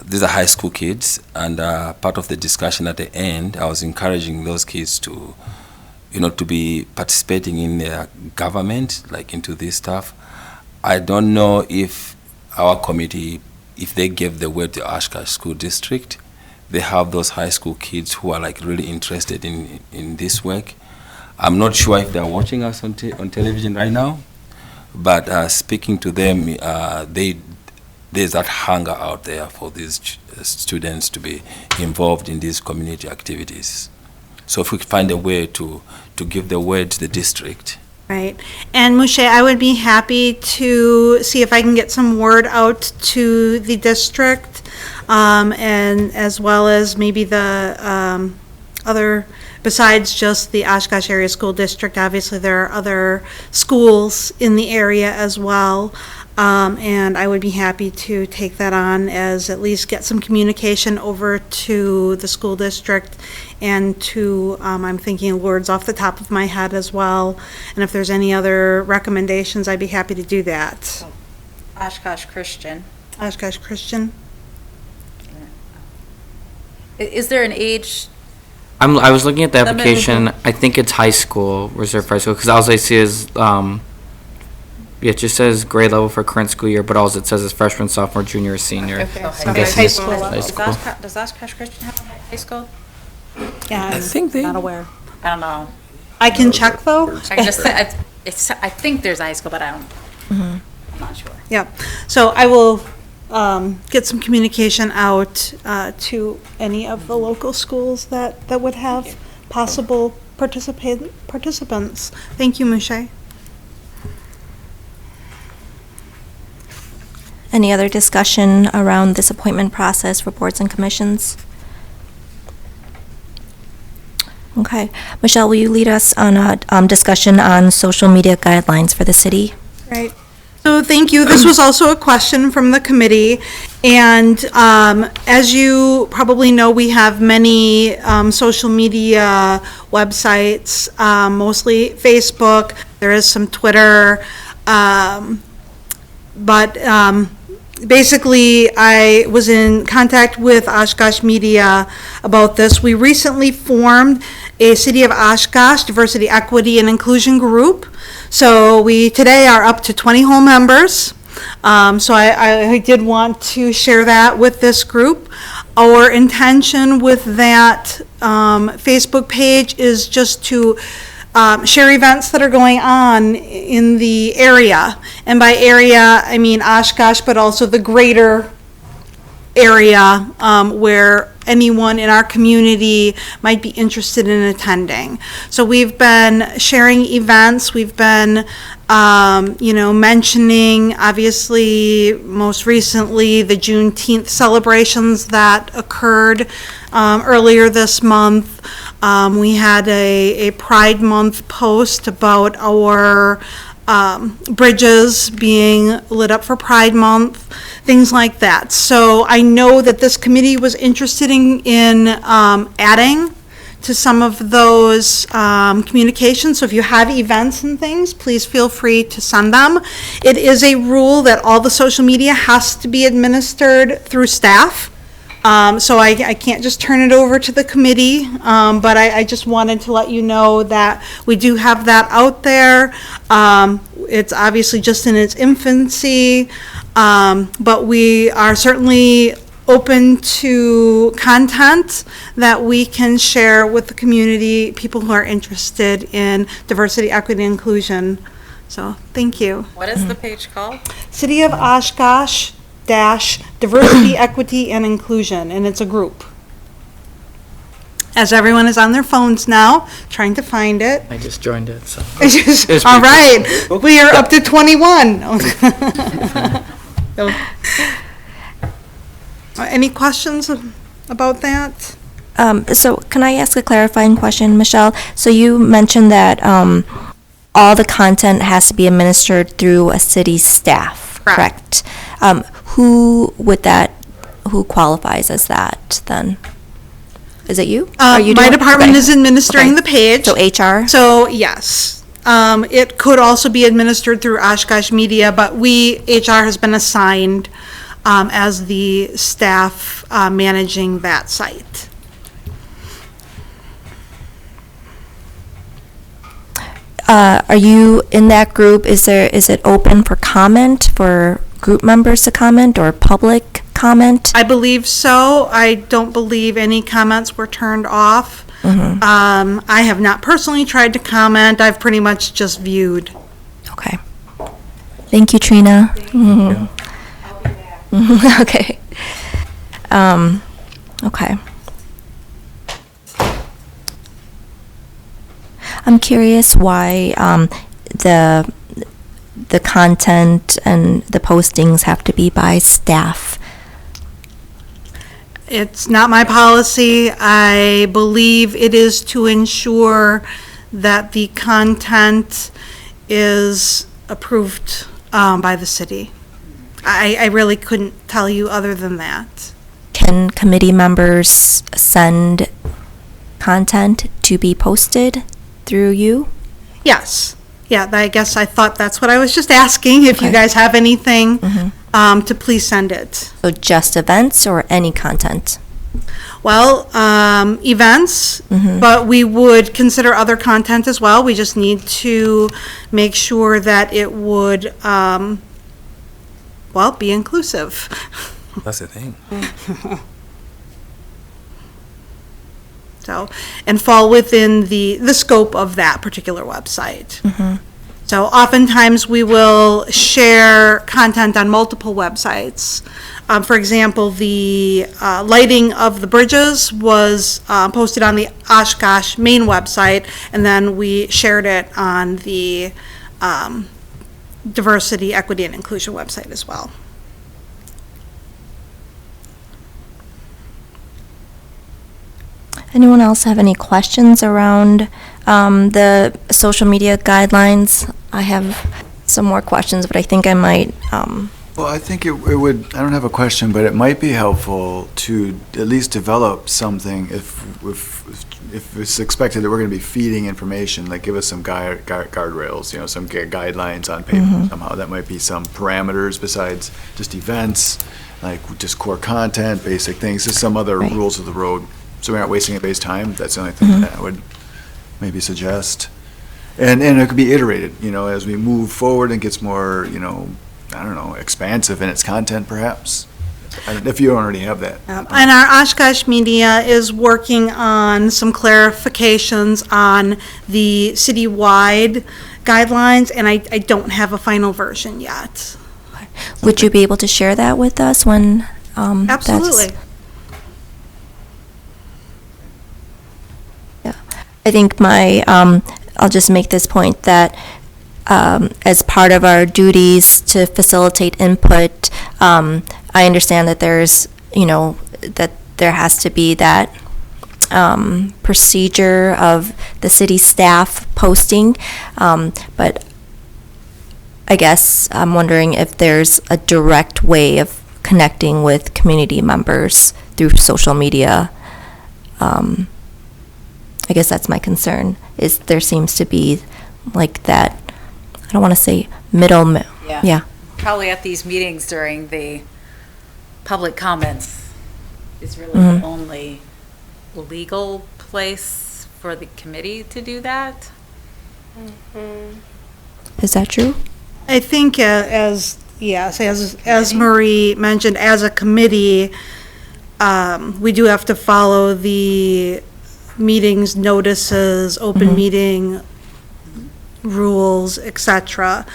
These are high school kids, and part of the discussion at the end, I was encouraging those kids to, to be participating in their government, like into this stuff. I don't know if our committee, if they gave the word to Oshkosh School District, they have those high school kids who are like really interested in this work. I'm not sure if they're watching us on television right now, but speaking to them, there's that hunger out there for these students to be involved in these community activities. So if we could find a way to give the word to the district. Right. And Moshe, I would be happy to see if I can get some word out to the district, and as well as maybe the other, besides just the Oshkosh Area School District, obviously there are other schools in the area as well. And I would be happy to take that on as at least get some communication over to the school district and to, I'm thinking of words off the top of my head as well. And if there's any other recommendations, I'd be happy to do that. Oshkosh Christian. Oshkosh Christian? Is there an age? I was looking at the Limit. application. I think it's high school, reserved for high school, because all I see is, it just says grade level for current school year, but all it says is freshman, sophomore, junior, or senior. Okay. I'm guessing High it's school. high school. Does Oshkosh Christian have a high school? Yeah, I think they. Not aware. I don't know. I can check though. I can just say, I think there's a high school, but I'm not sure. Yep. So I will get some communication out to any of the local schools that would have possible participants. Thank you, Moshe. Any other discussion around this appointment process for boards and commissions? Okay. Michelle, will you lead us on a discussion on social media guidelines for the city? Right. So thank you. This was also a question from the committee, And as you probably know, we have many social media websites, mostly Facebook. There is some Twitter. But basically, I was in contact with Oshkosh Media about this. We recently formed a City of Oshkosh Diversity, Equity, and Inclusion group. So we today are up to 20 whole members. So I did want to share that with this group. Our intention with that Facebook page is just to share events that are going on in the area. And by area, I mean Oshkosh, but also the greater area where anyone in our community might be interested in attending. So we've been sharing events, we've been mentioning, obviously, most recently, the Juneteenth celebrations that occurred earlier this month. We had a Pride Month post about our bridges being lit up for Pride Month, things like that. So I know that this committee was interested in adding to some of those communications. So if you have events and things, please feel free to send them. It is a rule that all the social media has to be administered through staff. So I can't just turn it over to the committee, but I just wanted to let you know that we do have that out there. It's obviously just in its infancy, but we are certainly open to content that we can share with the community, people who are interested in diversity, equity, and inclusion. So thank you. What is the page called? City of Oshkosh Diversity, Equity, and Inclusion, and it's a group. As everyone is on their phones now, trying to find it. I just joined it, so. All right, we are up to 21. Any questions about that? So can I ask a clarifying question, Michelle? So you mentioned that all the content has to be administered through a city staff, correct? Who qualifies as that then? Is it you? My department is administering the page. So HR? So, yes. It could also be administered through Oshkosh Media, but HR has been assigned as the staff managing that site. Are you in that group? Is it open for comment, for group members to comment or public comment? I believe so. I don't believe any comments were turned off. Mm-hmm. I have not personally tried to comment. I've pretty much just viewed. Okay. Thank you, Trina. Mm-hmm. Okay. Okay. I'm curious why the content and the postings have to be by staff. It's not my policy. I believe it is to ensure that the content is approved by the city. I really couldn't tell you other than that. Can committee members send content to be posted through you? Yes. Yeah, I guess I thought that's what I was just asking. If you Okay. guys have anything, to please send it. So just events or any content? Well, events, but we would consider other content as well. We just need to make sure that it would, be inclusive. That's the thing. So, and fall within the scope of that particular website. So oftentimes we will share content on multiple websites. For example, the lighting of the bridges was posted on the Oshkosh main website, and then we shared it on the Diversity, Equity, and Inclusion website as well. Anyone else have any questions around the social media guidelines? I have some more questions, but I think I might Well, I think it would, I don't have a question, but it might be helpful to at least develop something if it's expected that we're going to be feeding information, like give us some guardrails, you know, some guidelines on paper somehow. That might be some parameters besides just events, like just core content, basic things, just some other Right. rules of the road. So we're not wasting anybody's time. That's the only thing that I would maybe suggest. And it could be iterated, you know, as we move forward and gets more, you know, I don't know, expansive in its content, perhaps, if you don't already have that. And our Oshkosh Media is working on some clarifications on the citywide guidelines, and I don't have a final version yet. Would you be able to share that with us when that's... Absolutely. Yeah. I think I'll just make this point that as part of our duties to facilitate input, I understand that there's, you know, that there has to be that procedure of the city staff posting, but I guess I'm wondering if there's a direct way of connecting with community members through social media. I guess that's my concern, is there seems to be like that, I don't want to say yeah. Probably at these meetings during the public comments is really the only legal place for the committee to do that. Is that true? I think as Marie mentioned, as a committee, we do have to follow the meetings, notices, open meeting rules, etc.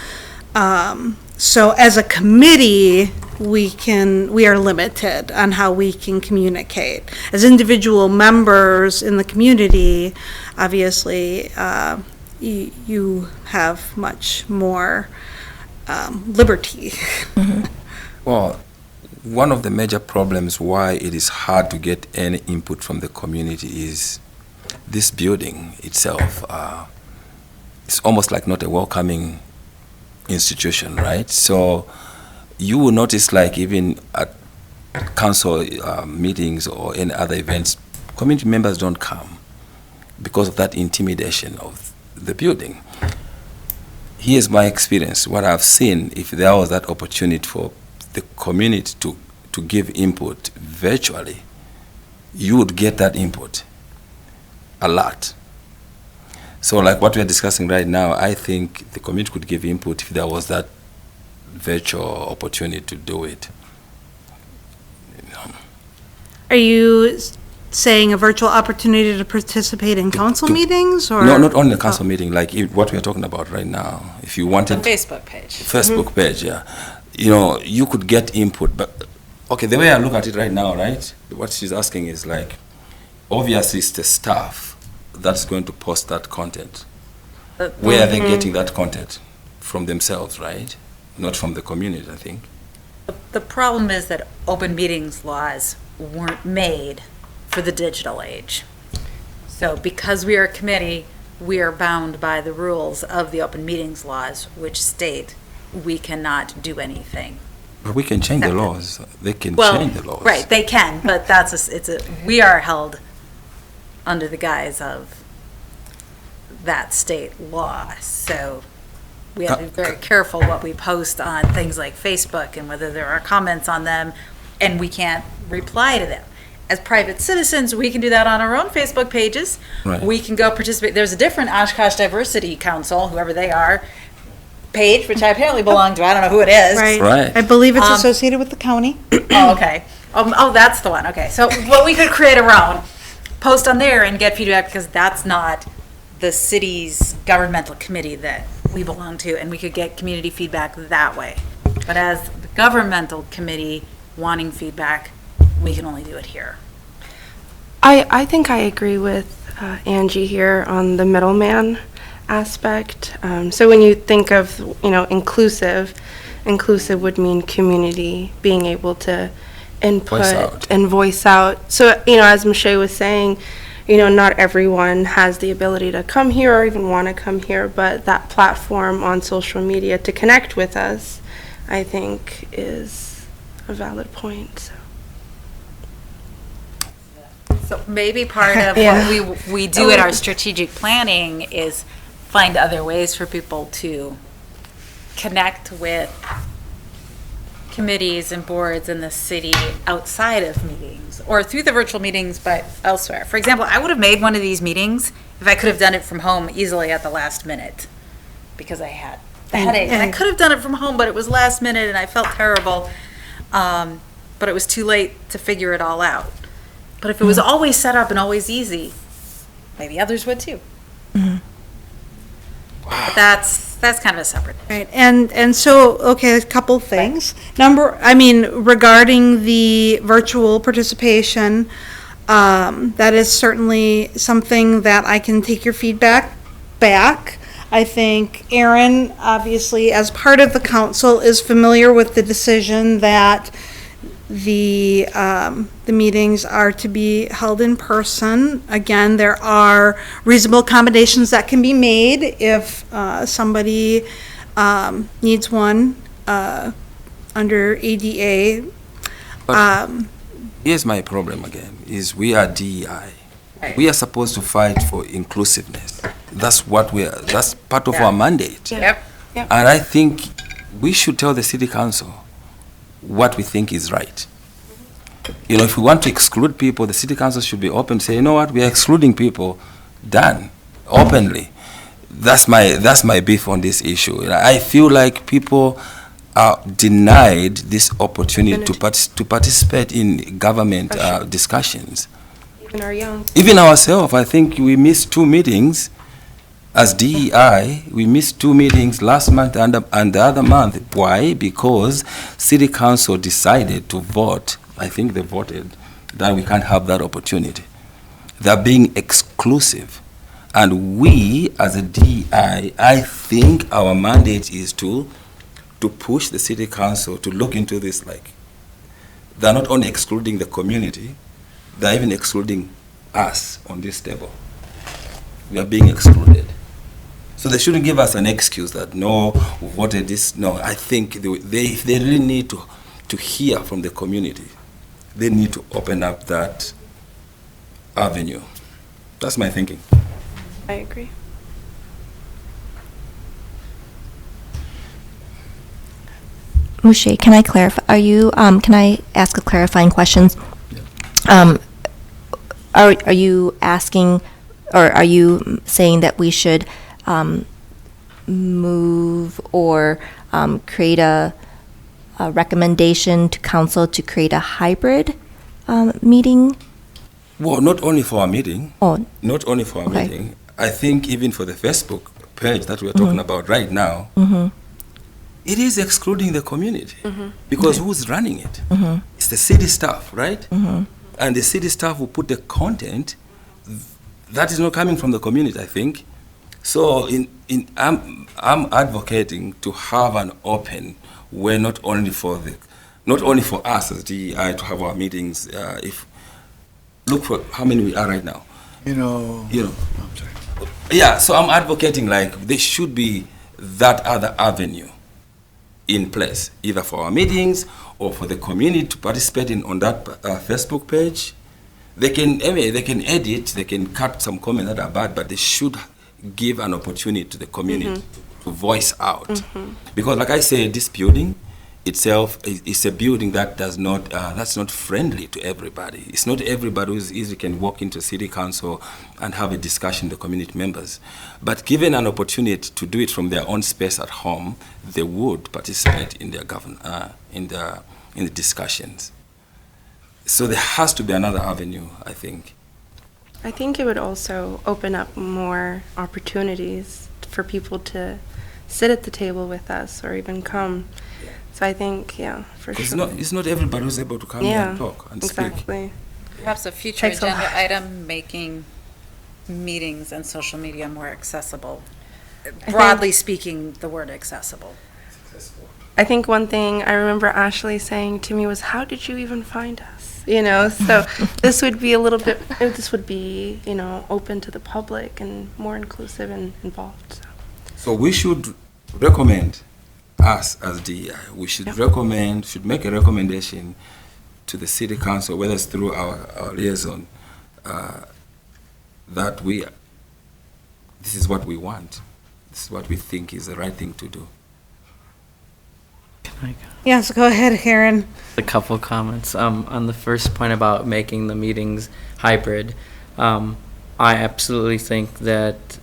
So as a committee, we are limited on how we can communicate. As individual members in the community, obviously, you have much more liberty. Well, one of the major problems why it is hard to get any input from the community is this building itself. It's almost like not a welcoming institution, right? So you will notice, like even at council meetings or any other events, community members don't come because of that intimidation of the building. Here's my experience. What I've seen, if there was that opportunity for the community to give input virtually, you would get that input a lot. So like what we're discussing right now, I think the community could give input if there was that virtual opportunity to do it. Are you saying a virtual opportunity to participate in council meetings, or? No, not only the council meeting, like what we're talking about right now. If you wanted... The Facebook page. Facebook page, yeah. You know, you could get input, but, okay, the way I look at it right now, right, what she's asking is like, obviously it's the staff that's going to post that content. Where are they getting that content? From themselves, right? Not from the community, I think. The problem is that open meetings laws weren't made for the digital age. So because we are a committee, we are bound by the rules of the open meetings laws, which state we cannot do anything. But we can change the laws. They can Well, change the laws. right, they can, but we are held under the guise of that state law. So we have to be very careful what we post on things like Facebook and whether there are comments on them, and we can't reply to them. As private citizens, we can do that on our own Facebook pages. Right. We can go participate. There's a different Oshkosh Diversity Council, whoever they are, page, which I apparently belong to. I don't know who it is. Right. I believe it's associated with the county. Oh, okay. Oh, that's the one. Okay. So, well, we could create our own, post on there and get feedback, because that's not the city's governmental committee that we belong to, and we could get community feedback that way. But as the governmental committee wanting feedback, we can only do it here. I think I agree with Angie here on the middleman aspect. So when you think of, inclusive would mean community being able to input and voice out. So, as Michelle was saying, not everyone has the ability to come here or even want to come here, but that platform on social media to connect with us I think is a valid point. So. So maybe part of Yeah. what we do in our strategic planning is find other ways for people to connect with committees and boards in the city outside of meetings, or through the virtual meetings, but elsewhere. For example, I would have made one of these meetings if I could have done it from home easily at the last minute, because I had the headache. And I could have done it from home, but it was last minute and I felt terrible. But it was too late to figure it all out. But if it was always set up and always easy, maybe others would too. But that's kind of a separate. Right, and so, okay, a couple things. Regarding the virtual participation, that is certainly something that I can take your feedback back. I think Aaron, obviously, as part of the council, is familiar with the decision that the meetings are to be held in person. Again, there are reasonable accommodations that can be made if somebody needs one under ADA. Here's my problem again, is we are DEI. We are supposed to fight for inclusiveness. That's part of our mandate. Yep. And I think we should tell the city council what we think is right. You know, if we want to exclude people, the city council should be open to say, you know what, we are excluding people, done, openly. That's my beef on this issue. I feel like people are denied this opportunity to participate in government discussions. Even our young. Even ourselves, I think we missed 2 meetings as DEI. We missed 2 meetings last month and the other month. Why? Because City Council decided to vote. I think they voted that we can't have that opportunity. They're being exclusive. And we, as a DEI, I think our mandate is to push the City Council to look into this. Like, they're not only excluding the community, they're even excluding us on this table. We are being excluded. So they shouldn't give us an excuse that, no, we voted this. No, I think they really need to hear from the community. They need to open up that avenue. That's my thinking. I agree. Mouche, can I clarify? Can I ask a clarifying question? Are you asking, or are you saying that we should move or create a recommendation to council to create a hybrid meeting? Well, not only for our meeting. Oh. Not only for our Okay. meeting. I think even for the Facebook page that we're talking about right now, it is excluding the community. Because who's running it? It's the city staff, right? And the city staff will put the content that is not coming from the community, I think. So I'm advocating to have an open where not only for us as DEI to have our meetings. Look for how many we are right now. You know. I'm sorry. Yeah, so I'm advocating like there should be that other avenue in place, either for our meetings or for the community to participate on that Facebook page. They can edit, they can cut some comments that are bad, but they should give an opportunity to the community to voice out. Because like I said, this building itself is a building that that's not friendly to everybody. It's not everybody who's easy can walk into city council and have a discussion with the community members. But given an opportunity to do it from their own space at home, they would participate in their in the discussions. So there has to be another avenue, I think. I think it would also open up more opportunities for people to sit at the table with us or even come. So I think, for sure. It's not everybody who's able to come here and talk and exactly. speak. Perhaps a future Takes a agenda lot. item, making meetings and social media more accessible. Broadly speaking, the word accessible. I think one thing I remember Ashley saying to me was, "How did you even find us?" So this would be open to the public and more inclusive and involved. So we should recommend us as DEI, we should make a recommendation to the city council, whether it's through our liaison, that this is what we want. This is what we think is the right thing to do. Yes, go ahead, Karen. A couple comments. On the first point about making the meetings hybrid, I absolutely think that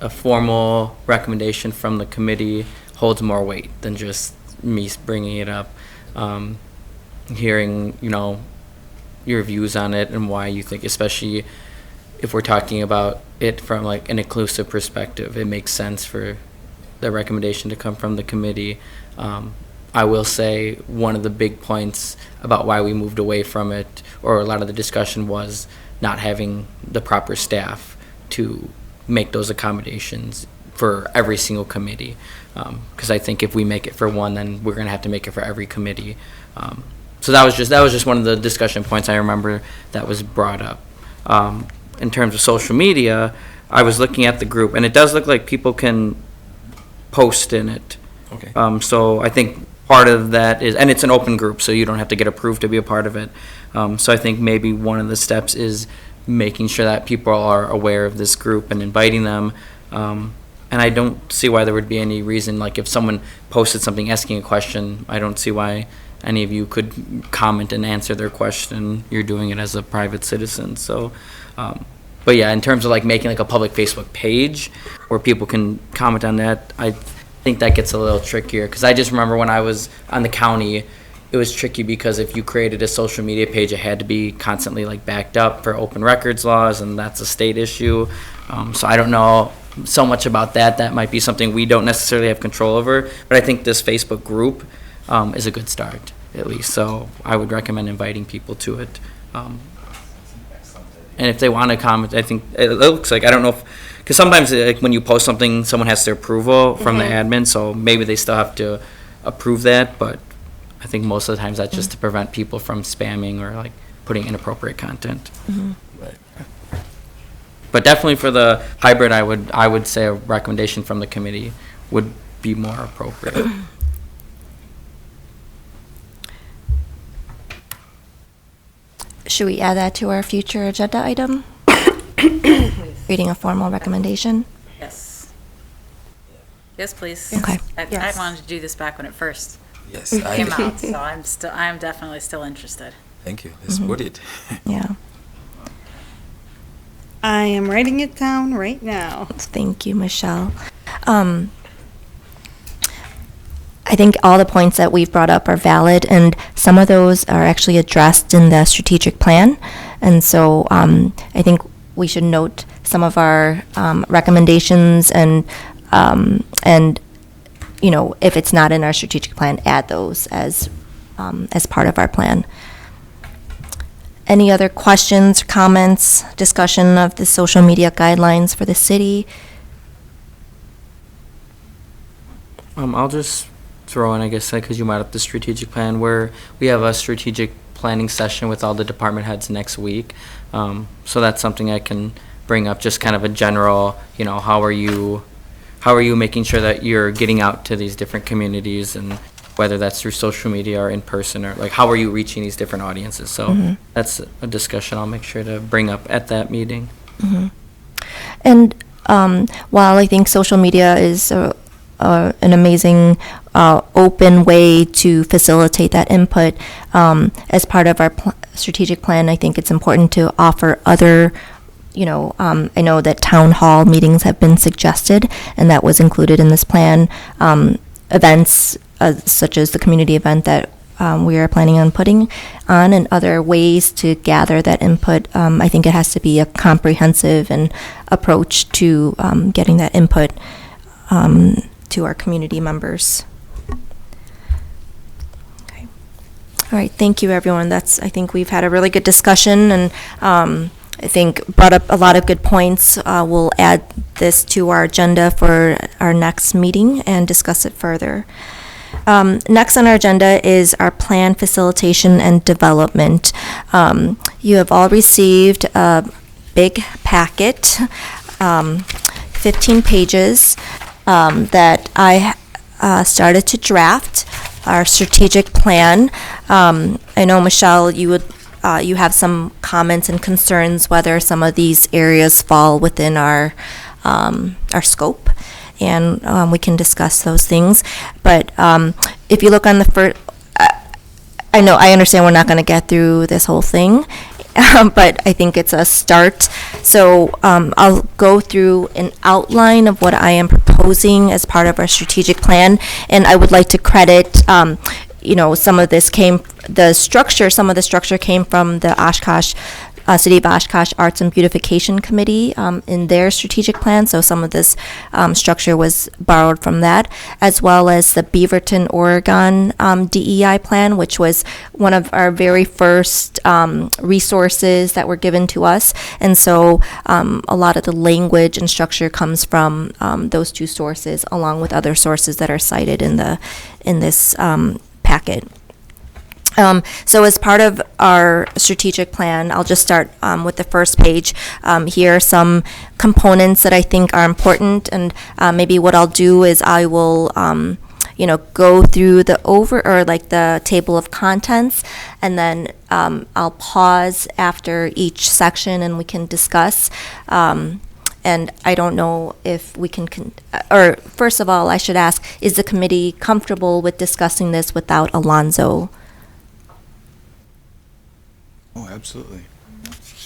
a formal recommendation from the committee holds more weight than just me bringing it up. Hearing, your views on it and why you think, especially if we're talking about it from like an inclusive perspective, it makes sense for the recommendation to come from the committee. I will say one of the big points about why we moved away from it, or a lot of the discussion, was not having the proper staff to make those accommodations for every single committee. Because I think if we make it for one, then we're going to have to make it for every committee. So that was just one of the discussion points I remember that was brought up. In terms of social media, I was looking at the group, and it does look like people can post in it. Okay. So I think part of that is, and it's an open group, so you don't have to get approved to be a part of it. So I think maybe one of the steps is making sure that people are aware of this group and inviting them. And I don't see why there would be any reason, like if someone posted something asking a question, I don't see why any of you could comment and answer their question. You're doing it as a private citizen. So, but yeah, in terms of like making like a public Facebook page where people can comment on that, I think that gets a little trickier, because I just remember when I was on the county, it was tricky because if you created a social media page, it had to be constantly like backed up for open records laws, and that's a state issue. So I don't know so much about that. That might be something we don't necessarily have control over, but I think this Facebook group is a good start, at least. So I would recommend inviting people to it. And if they want to comment, I think it looks like, I don't know if, because sometimes like when you post something, someone has their approval from the admin, so maybe they still have to approve that, but I think most of the times that's just to prevent people from spamming or like putting inappropriate content. Right. But definitely for the hybrid, I would say a recommendation from the committee would be more appropriate. Should we add that to our future agenda item? Reading a formal recommendation? Yes. Yes, please. Okay. I wanted to do this back when it first Yes, came out, so I'm definitely still interested. Thank you. Let's put it. Yeah. I am writing it down right now. Thank you, Michelle. I think all the points that we've brought up are valid, and some of those are actually addressed in the strategic plan. And so I think we should note some of our recommendations, and if it's not in our strategic plan, add those as part of our plan. Any other questions, comments, discussion of the social media guidelines for the city? I'll just throw in, I guess, because you brought up the strategic plan, where we have a strategic planning session with all the department heads next week. So that's something I can bring up, just kind of a general, how are you making sure that you're getting out to these different communities, and whether that's through social media or in person, or like how are you reaching these different audiences? So that's a discussion I'll make sure to bring up at that meeting. And while I think social media is an amazing open way to facilitate that input, as part of our strategic plan, I think it's important to offer other, I know that town hall meetings have been suggested, and that was included in this plan. Events such as the community event that we are planning on putting on, and other ways to gather that input. I think it has to be a comprehensive and approach to getting that input to our community members. Okay. All right, thank you, everyone. I think we've had a really good discussion, and I think brought up a lot of good points. We'll add this to our agenda for our next meeting and discuss it further. Next on our agenda is our plan facilitation and development. You have all received a big packet, 15 pages, that I started to draft our strategic plan. I know, Michelle, you have some comments and concerns whether some of these areas fall within our scope, and we can discuss those things. But if you look on the first, I understand we're not going to get through this whole thing, but I think it's a start. So I'll go through an outline of what I am proposing as part of our strategic plan, and I would like to credit, some of the structure came from the Oshkosh, City of Oshkosh Arts and Beautification Committee in their strategic plan, so some of this structure was borrowed from that, as well as the Beaverton, Oregon DEI plan, which was one of our very first resources that were given to us, and so a lot of the language and structure comes from those two sources, along with other sources that are cited in this packet. So as part of our strategic plan, I'll just start with the first page. Here are some components that I think are important, and maybe what I'll do is I will go through the table of contents, and then I'll pause after each section and we can discuss. And I don't know if we can, or first of all, I should ask, is the committee comfortable with discussing this without Alonzo? Oh, absolutely.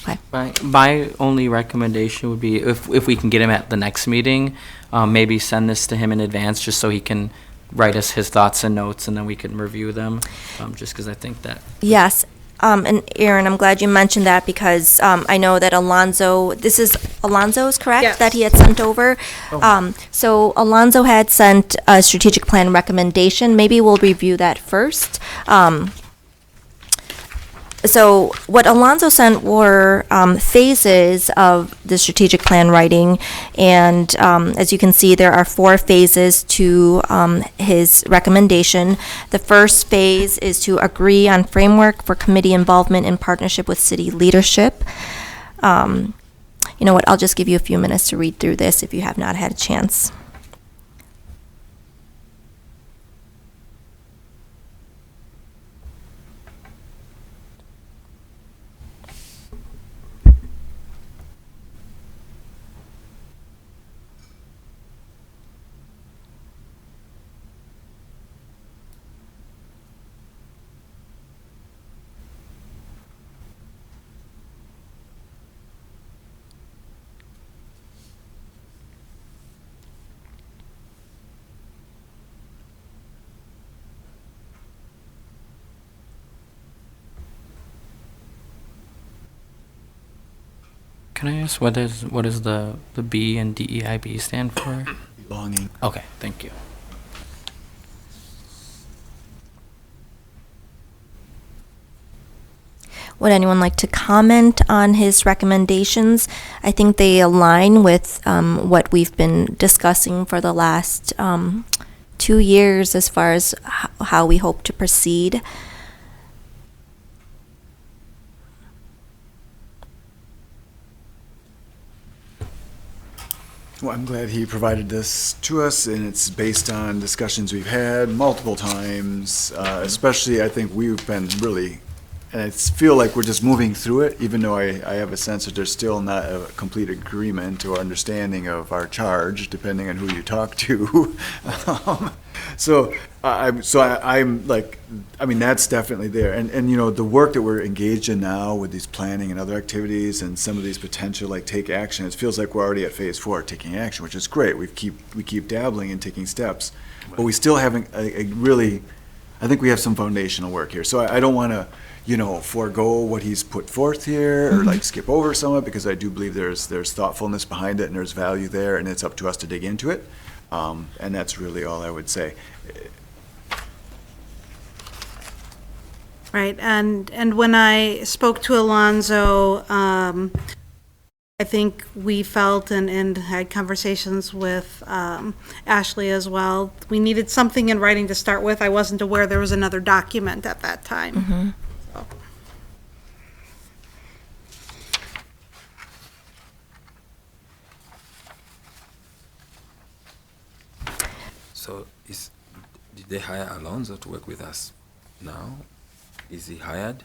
Okay. My only recommendation would be if we can get him at the next meeting, maybe send this to him in advance just so he can write us his thoughts and notes, and then we can review them, just because I think that. Yes. And Aaron, I'm glad you mentioned that because I know that this is Alonzo's, correct? Yes. That he had sent over. So Alonzo had sent a strategic plan recommendation. Maybe we'll review that first. So what Alonzo sent were phases of the strategic plan writing, and as you can see, there are 4 phases to his recommendation. The first phase is to agree on framework for committee involvement in partnership with city leadership. You know what, I'll just give you a few minutes to read through this if you have not had a chance. Can I ask what is the B and DEIB stand for? Belonging. Okay, thank you. Would anyone like to comment on his recommendations? I think they align with what we've been discussing for the last 2 years as far as how we hope to proceed. Well, I'm glad he provided this to us, and it's based on discussions we've had multiple times, especially I think we've been really, and I feel like we're just moving through it, even though I have a sense that there's still not a complete agreement or understanding of our charge, depending on who you talk to. I'm like, I mean, that's definitely there. And the work that we're engaged in now with these planning and other activities and some of these potential, like, take action, it feels like we're already at phase 4, taking action, which is great. We keep dabbling and taking steps, but we still haven't really, I think we have some foundational work here. So I don't want to, forego what he's put forth here or like skip over some of it, because I do believe there's thoughtfulness behind it and there's value there, and it's up to us to dig into it. And that's really all I would say. Right, and when I spoke to Alonzo, I think we felt and had conversations with Ashley as well. We needed something in writing to start with. I wasn't aware there was another document at that time. Mm-hmm. So. So Did they hire Alonzo to work with us now? Is he hired?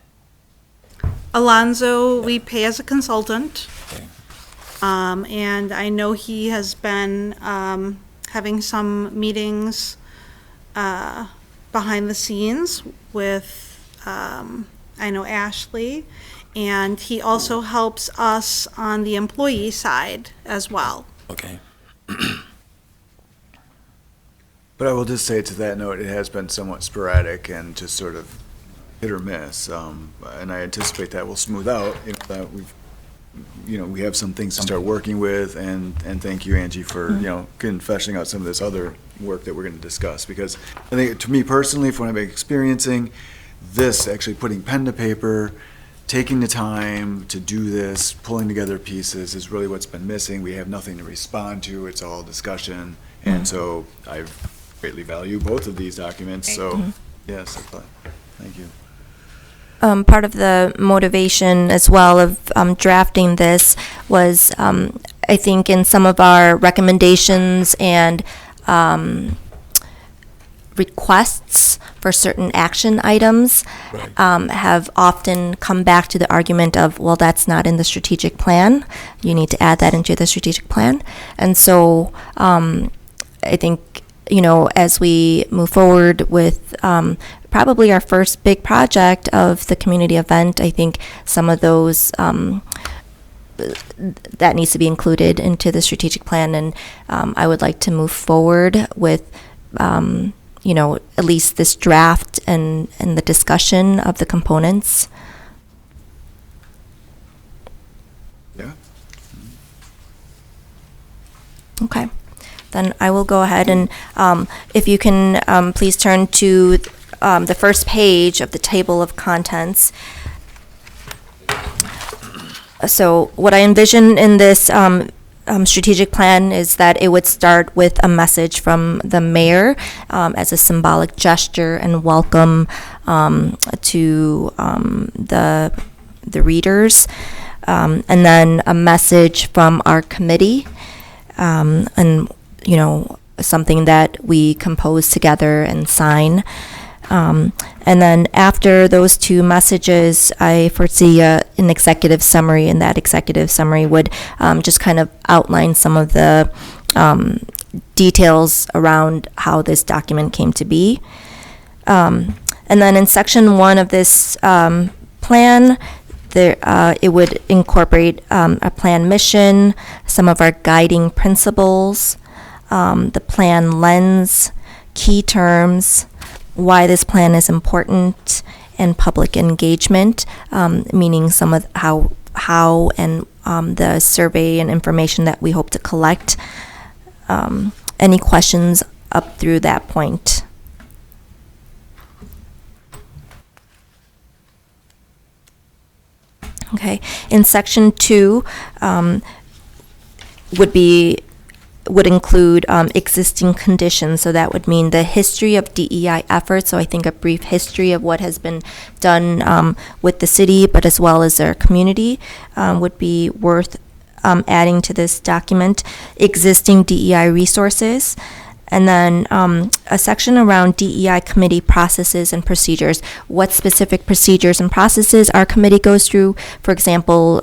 Alonzo, we pay as a consultant. Okay. And I know he has been having some meetings behind the scenes with, I know Ashley, and he also helps us on the employee side as well. Okay. But I will just say to that note, it has been somewhat sporadic and just sort of hit or miss. And I anticipate that will smooth out, that we have some things to start working with, and thank you, Angie, for, fleshing out some of this other work that we're going to discuss. Because I think, to me personally, from what I'm experiencing, this, actually putting pen to paper, taking the time to do this, pulling together pieces is really what's been missing. We have nothing to respond to. It's all discussion. And so I greatly value both of these documents. So, yes, thank you. Part of the motivation as well of drafting this was, I think, in some of our recommendations and requests for certain action items have often come back to the argument of, well, that's not in the strategic plan. You need to add that into the strategic plan. And so I think, as we move forward with probably our first big project of the community event, I think some of those that needs to be included into the strategic plan. And I would like to move forward with at least this draft and the discussion of the components. Yeah. Okay. Then I will go ahead and if you can please turn to the first page of the table of contents. So what I envision in this strategic plan is that it would start with a message from the mayor as a symbolic gesture and welcome to the readers, and then a message from our committee, and something that we compose together and sign. And then after those two messages, I foresee an executive summary, and that executive summary would just kind of outline some of the details around how this document came to be. And then in section 1 of this plan, it would incorporate a plan mission, some of our guiding principles, the plan lens, key terms, why this plan is important, and public engagement, meaning some of how and the survey and information that we hope to collect. Any questions up through that point? Okay. In section 2 would include existing conditions. So that would mean the history of DEI efforts. So I think a brief history of what has been done with the city, but as well as our community, would be worth adding to this document. Existing DEI resources. And then a section around DEI committee processes and procedures. What specific procedures and processes our committee goes through. For example,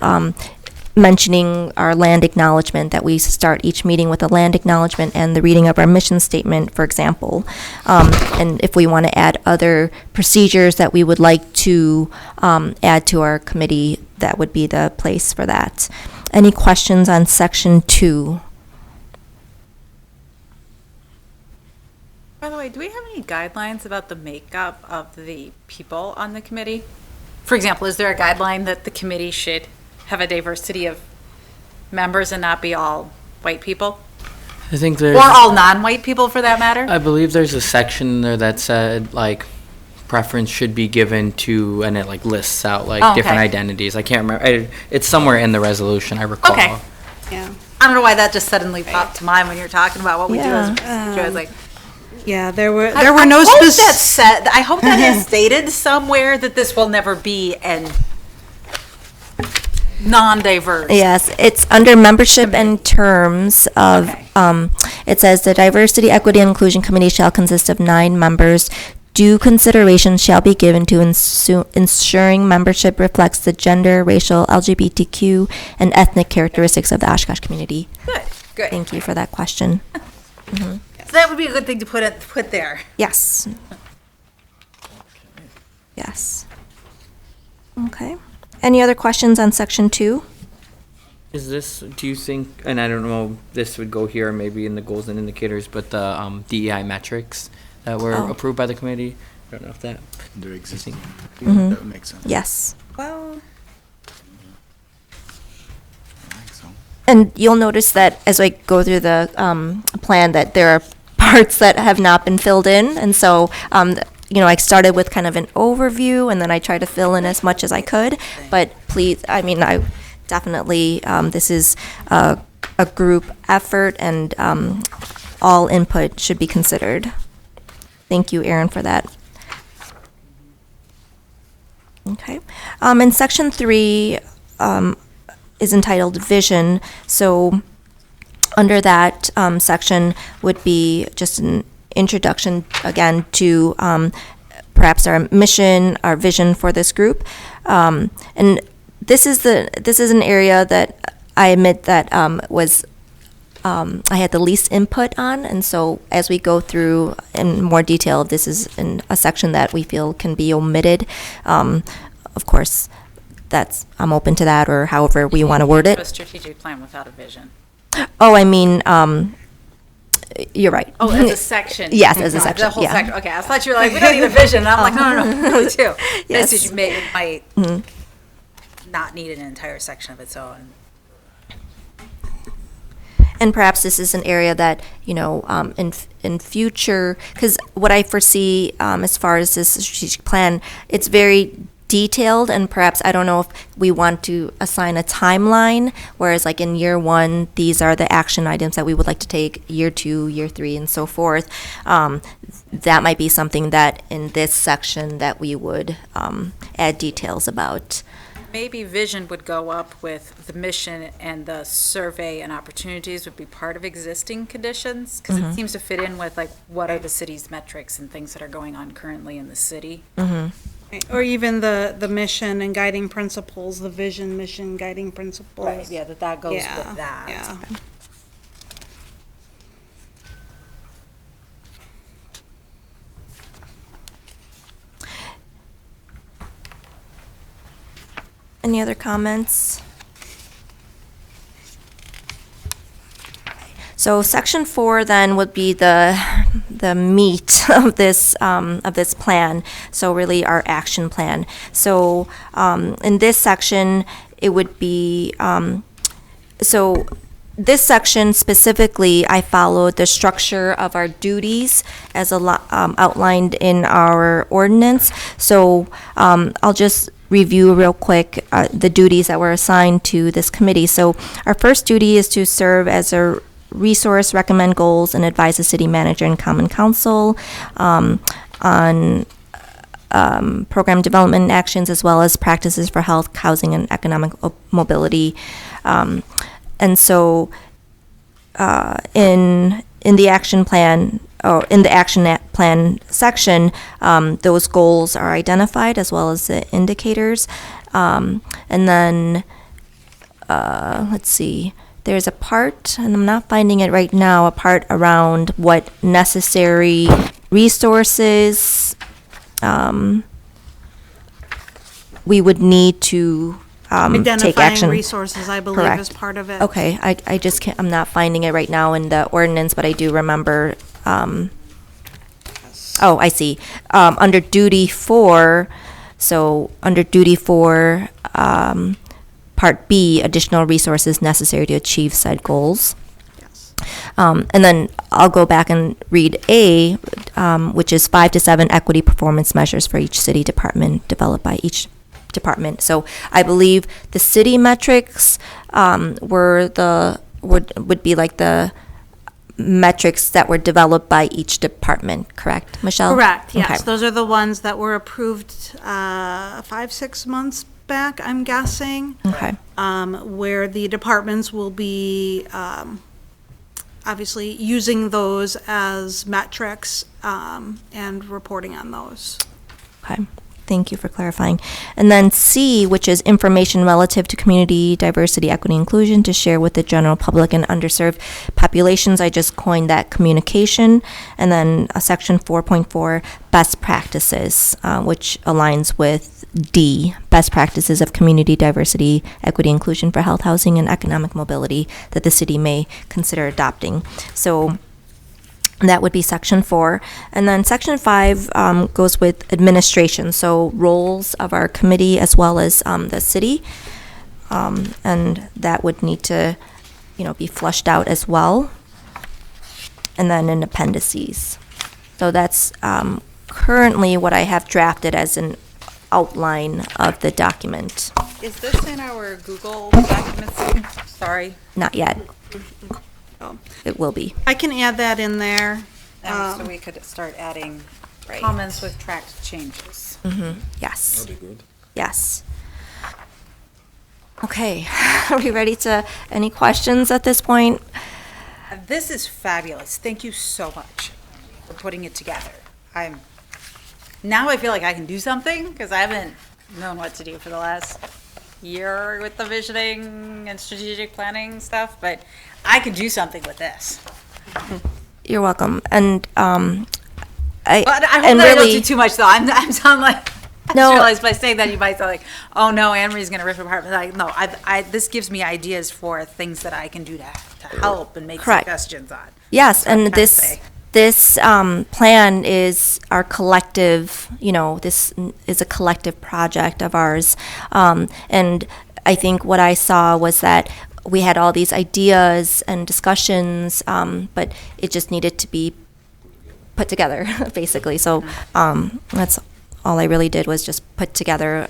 mentioning our land acknowledgement, that we start each meeting with a land acknowledgement and the reading of our mission statement, for example. And if we want to add other procedures that we would like to add to our committee, that would be the place for that. Any questions on section 2? By the way, do we have any guidelines about the makeup of the people on the committee? For example, is there a guideline that the committee should have a diversity of members and not be all white people? I think there's, Or all non-white people, for that matter? I believe there's a section there that said, preference should be given to, and it, lists out, different identities. I can't remember. It's somewhere in the resolution, I recall. Okay. Yeah. I don't know why that just suddenly popped to mind when you're talking about what we do as a procedure. I was like, Yeah, there were I no hope specific. that's said. I hope that is stated somewhere that this will never be an non-diverse. Yes, it's under membership and terms of, Okay. it says the Diversity, Equity, and Inclusion Committee shall consist of 9 members. Due consideration shall be given to ensuring membership reflects the gender, racial, LGBTQ, and ethnic characteristics of the Oshkosh community. Good. Thank you for that question. So that would be a good thing to put there. Yes. Yes. Okay. Any other questions on section 2? Is this, do you think, and I don't know, this would go here maybe in the goals and indicators, but the DEI metrics that were Oh. approved by the committee? I don't know if that, They're existing. Mhm. That would make sense. Yes. Well, I think so. And you'll notice that as I go through the plan, that there are parts that have not been filled in. And so, I started with kind of an overview, and then I tried to fill in as much as I could. But please, I definitely, this is a group effort, and all input should be considered. Thank you, Erin, for that. Okay. And section 3 is entitled Vision. So under that section would be just an introduction again to perhaps our mission, our vision for this group. And this is an area that I admit that was I had the least input on, and so as we go through in more detail, this is a section that we feel can be omitted. Of course, I'm open to that, or however we want to word a it. strategic plan without a vision. Oh, I mean, you're right. Oh, as a section. Yes, as a section, The whole yeah. section. Okay, I thought you were like, we don't need a vision. And I'm like, no, me too. Yes. This is, might not need an entire section of its own. And perhaps this is an area that, in future, because what I foresee as far as this strategic plan, it's very detailed, and perhaps, I don't know if we want to assign a timeline, whereas like in year 1, these are the action items that we would like to take, year 2, year 3, and so forth. That might be something that in this section that we would add details about. Maybe vision would go up with the mission, and the survey and opportunities would be part of existing conditions, because it seems to fit in with like what are the city's metrics and things that are going on currently in the city. Or even the mission and guiding principles, the vision, mission, guiding principles. Yeah, that goes Yeah, with that. yeah. Any other comments? So section 4 then would be the meat of this plan. So really our action plan. So in this section, it would be so. This section specifically, I followed the structure of our duties as outlined in our ordinance. So I'll just review real quick the duties that were assigned to this committee. So our first duty is to serve as a resource, recommend goals, and advise the city manager and common council on program development actions, as well as practices for health, housing, and economic mobility. And so in the action plan, or in the action plan section, those goals are identified as well as the indicators. And then, let's see, there's a part, and I'm not finding it right now, a part around what necessary resources we would need to take Identifying action. resources, I believe, Correct. is part of it. Okay, I just can't, I'm not finding it right now in the ordinance, but I do remember, oh, I see. Under duty 4, so under duty 4, part B, additional resources necessary to achieve said goals. Yes. And then I'll go back and read A, which is 5 to 7 equity performance measures for each city department developed by each department. So I believe the city metrics would be like the metrics that were developed by each department, correct, Michelle? Correct, yes. Okay. Those are the ones that were approved 5-6 months back, I'm guessing. Okay. Where the departments will be obviously using those as metrics and reporting on those. Okay, thank you for clarifying. And then C, which is information relative to community diversity, equity, inclusion to share with the general public and underserved populations. I just coined that communication. And then section 4.4, best practices, which aligns with D, best practices of community diversity, equity, inclusion for health, housing, and economic mobility that the city may consider adopting. So that would be section 4. And then section 5 goes with administration, so roles of our committee as well as the city. And that would need to, be flushed out as well. And then in appendices. So that's currently what I have drafted as an outline of the document. Is this in our Google documents? Sorry. Not yet. Oh. It will be. I can add that in there. So we could start adding Right. comments with tracked changes. Yes. That'd be good. Yes. Okay, are we ready to, any questions at this point? This is fabulous. Thank you so much for putting it together. Now I feel like I can do something because I haven't known what to do for the last year with the visioning and strategic planning stuff, but I can do something with this. You're welcome. And But I hope and that I don't really, do too much though. I'm sound like, I No. just realized by saying that you might sound like, oh no, Anne Marie's gonna rip it apart. But like, no, this gives me ideas for things that I can do to help and make Correct. suggestions on. yes, what I'm and trying to say. this plan is our collective, this is a collective project of ours. And I think what I saw was that we had all these ideas and discussions, but it just needed to be put together, basically. So that's all I really did, was just put together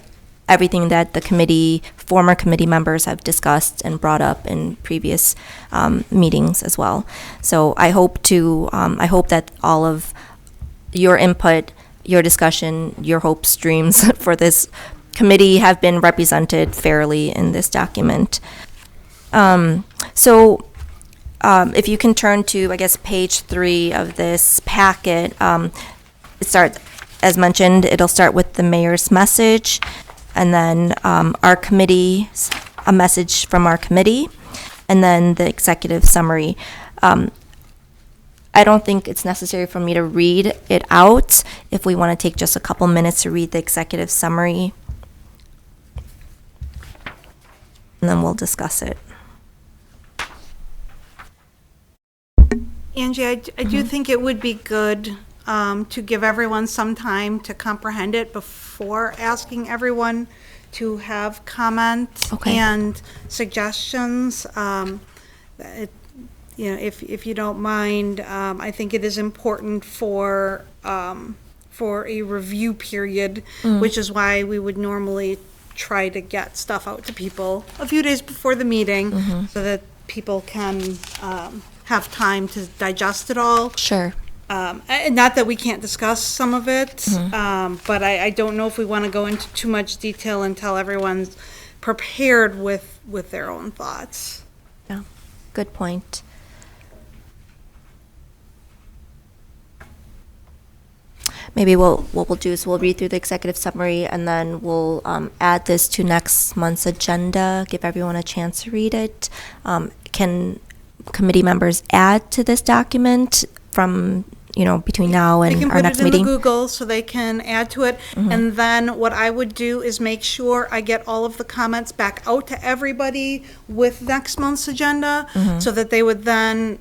everything that the former committee members have discussed and brought up in previous meetings as well. So I hope that all of your input, your discussion, your hopes, dreams for this committee have been represented fairly in this document. If you can turn to, I guess, page 3 of this packet, it starts, as mentioned, it'll start with the mayor's message, and then our committee, a message from our committee, and then the executive summary. I don't think it's necessary for me to read it out. If we want to take just a couple minutes to read the executive summary, and then we'll discuss it. Angie, I do think it would be good to give everyone some time to comprehend it before asking everyone to have comments Okay. and suggestions. If you don't mind, I think it is important for a review period, which is why we would normally try to get stuff out to people a few days before the meeting, so that people can have time to digest it all. Sure. And not that we can't discuss some of it, but I don't know if we want to go into too much detail until everyone's prepared with their own thoughts. Yeah, good point. Maybe what we'll do is we'll read through the executive summary, and then we'll add this to next month's agenda, give everyone a chance to read it. Can committee members add to this document from, between now They and can our put next it in the meeting? Google so they can add to it. And then what I would do is make sure I get all of the comments back out to everybody with next month's agenda, so that they would then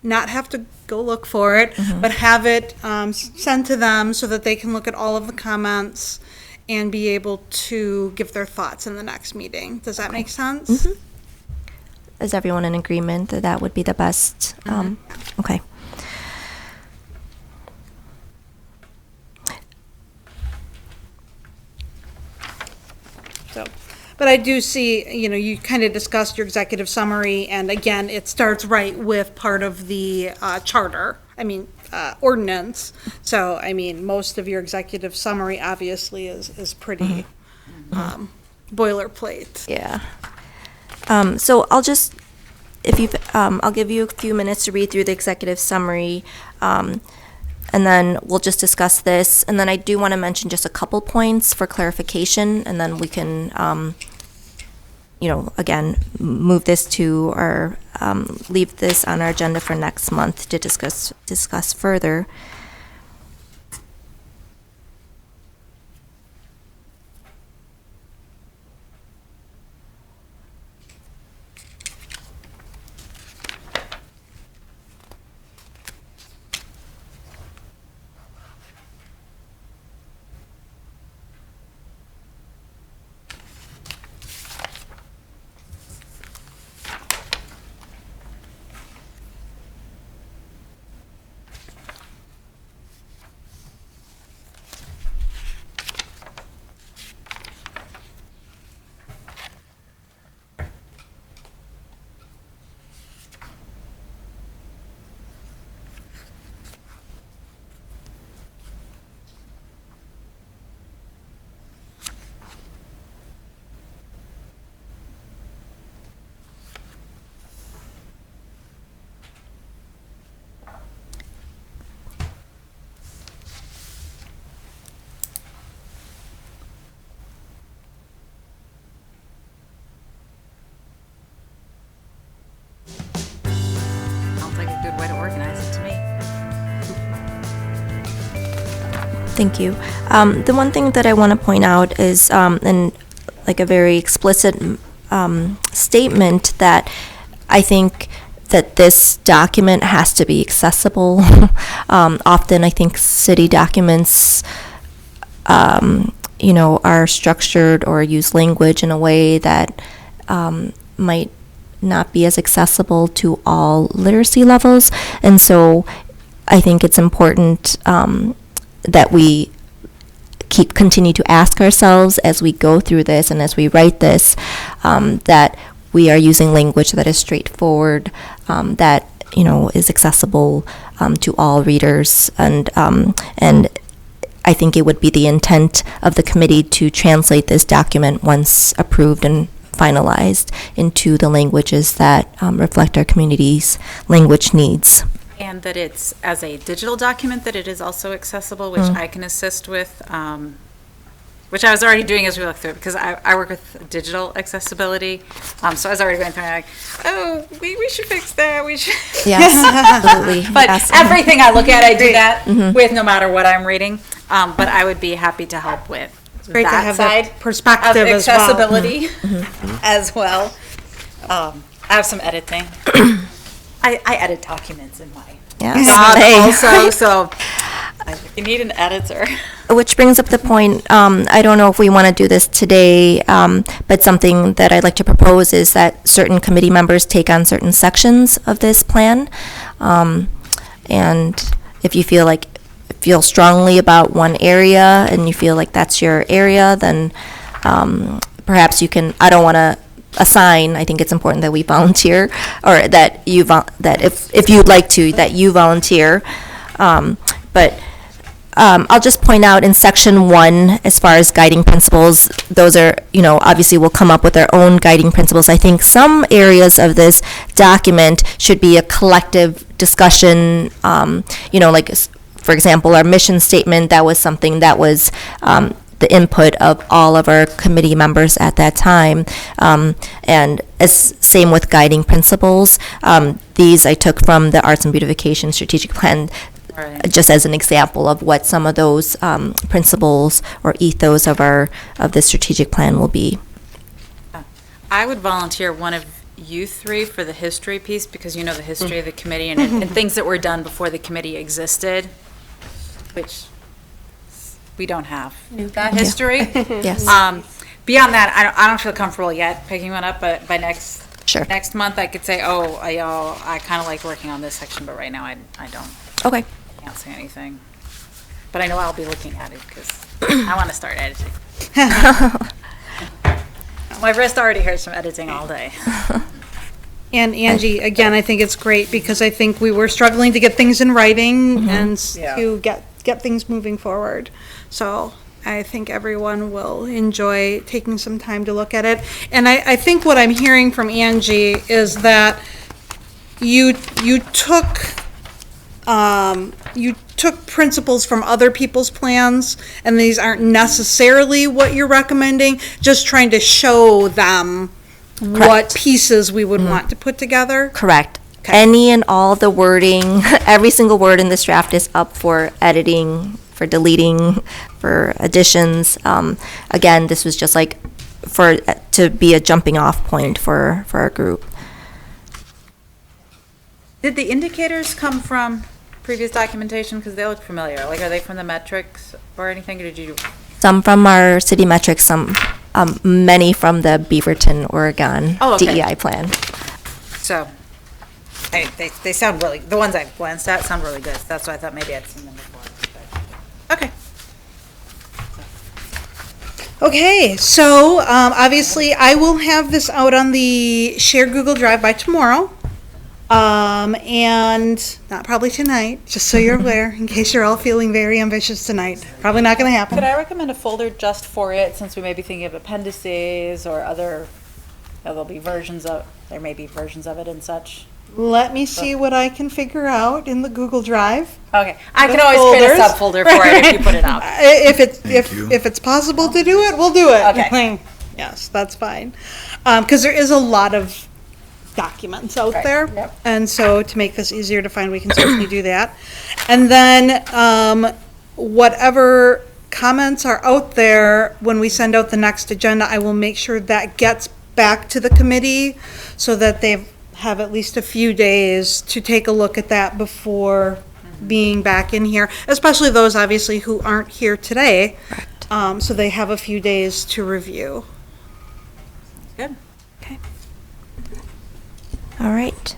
not have to go look for it, but have it sent to them so that they can look at all of the comments and be able to give their thoughts in the next meeting. Does that make sense? Is everyone in agreement that that would be the best? Okay. So, but I do see, you kind of discussed your executive summary, and again, it starts right with part of the charter, ordinance. So, most of your executive summary obviously is pretty boilerplate. Yeah. So I'll just, if you, I'll give you a few minutes to read through the executive summary, and then we'll just discuss this. And then I do want to mention just a couple points for clarification, and then we can, again, move this to our, leave this on our agenda for next month to discuss further. Sounds like a good way to organize it to me. Thank you. The one thing that I want to point out is, in like a very explicit statement, that I think that this document has to be accessible. Often, I think city documents, are structured or use language in a way that might not be as accessible to all literacy levels. And so I think it's important that we continue to ask ourselves as we go through this and as we write this, that we are using language that is straightforward, that is accessible to all readers, and I think it would be the intent of the committee to translate this document, once approved and finalized, into the languages that reflect our community's language needs. And that it's, as a digital document, that it is also accessible, which I can assist with, which I was already doing as we look through it, because I work with digital accessibility. So I was already going through it, like, oh, we should fix that, we should. Yes, absolutely. But Yes. everything I look at, I do that with, no matter what I'm reading. But I would be happy to help with Great to that have side that perspective of as well. accessibility as well. I have some editing. I edit documents in my Yes. job Hey. also, so you need an editor. Which brings up the point, I don't know if we want to do this today, but something that I'd like to propose is that certain committee members take on certain sections of this plan. And if you feel strongly about one area and you feel like that's your area, then perhaps you can, I don't want to assign, I think it's important that we volunteer, or that that if you'd like to, that you volunteer. But I'll just point out in section 1, as far as guiding principles, those are, obviously we'll come up with our own guiding principles. I think some areas of this document should be a collective discussion, like, for example, our mission statement, that was something that was the input of all of our committee members at that time. And same with guiding principles. These I took from the Arts and Beautification Strategic Plan, just as an example of what some of those principles or ethos of the strategic plan will be. I would volunteer one of you three for the history piece, because the history of the committee and things that were done before the committee existed, which we don't have that history. Yes. Beyond that, I don't feel comfortable yet picking one up, but by next month I could say, I kind of like working on this section, but right now I don't. Okay. Can't say anything. But I know I'll be looking at it because I want to start editing. My wrist already hurts from editing all day. And Angie, again, I think it's great, because I think we were struggling to get things in writing and to get things moving forward. So I think everyone will enjoy taking some time to look at it. And I think what I'm hearing from Angie is that you took principles from other people's plans, and these aren't necessarily what you're recommending, just trying to show them what Correct. pieces we would want to put together. Correct. Okay. Any and all of the wording, every single word in this draft is up for editing, for deleting, for additions. Again, this was just like to be a jumping off point for our group. Did the indicators come from previous documentation? Because they look familiar. Like, are they from the metrics or anything, or did you? Some from our city metrics, some, many from the Beaverton, Oregon Oh, okay. DEI plan. So, they sound really, the ones I've glanced at sound really good. That's why I thought maybe I'd seen them before. Okay. Okay, so obviously I will have this out on the shared Google Drive by tomorrow. And not probably tonight, just so you're aware, in case you're all feeling very ambitious tonight. Probably not going to happen. Could I recommend a folder just for it, since we may be thinking of appendices or other, there may be versions of it and such? Let me see what I can figure out in the Google Drive. Okay, I The can always create a folders. subfolder for it if you put it out. If it's possible to do it, we'll do it. Okay. Yes, that's fine. Because there is a lot of documents out Right, there. yep. And so to make this easier to find, we can certainly do that. And then whatever comments are out there, when we send out the next agenda, I will make sure that gets back to the committee so that they have at least a few days to take a look at that before being back in here, especially those obviously who aren't here today. So they have a few days to review. Good. All right.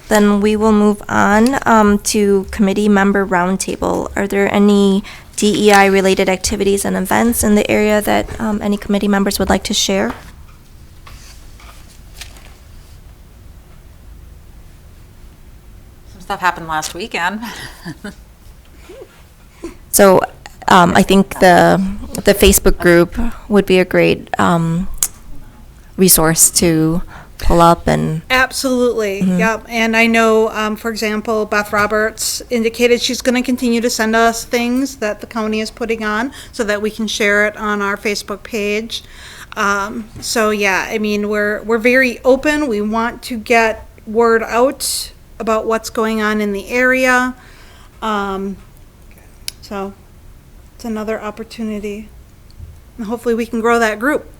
Then we will move on to committee member roundtable. Are there any DEI-related activities and events in the area that any committee members would like to share? Some stuff happened last weekend. So I think the Facebook group would be a great resource to pull up and. Absolutely, yep. And I know, for example, Beth Roberts indicated she's going to continue to send us things that the county is putting on so that we can share it on our Facebook page. So yeah, I mean, we're very open. We want to get word out about what's going on in the area. So it's another opportunity. And hopefully we can grow that group.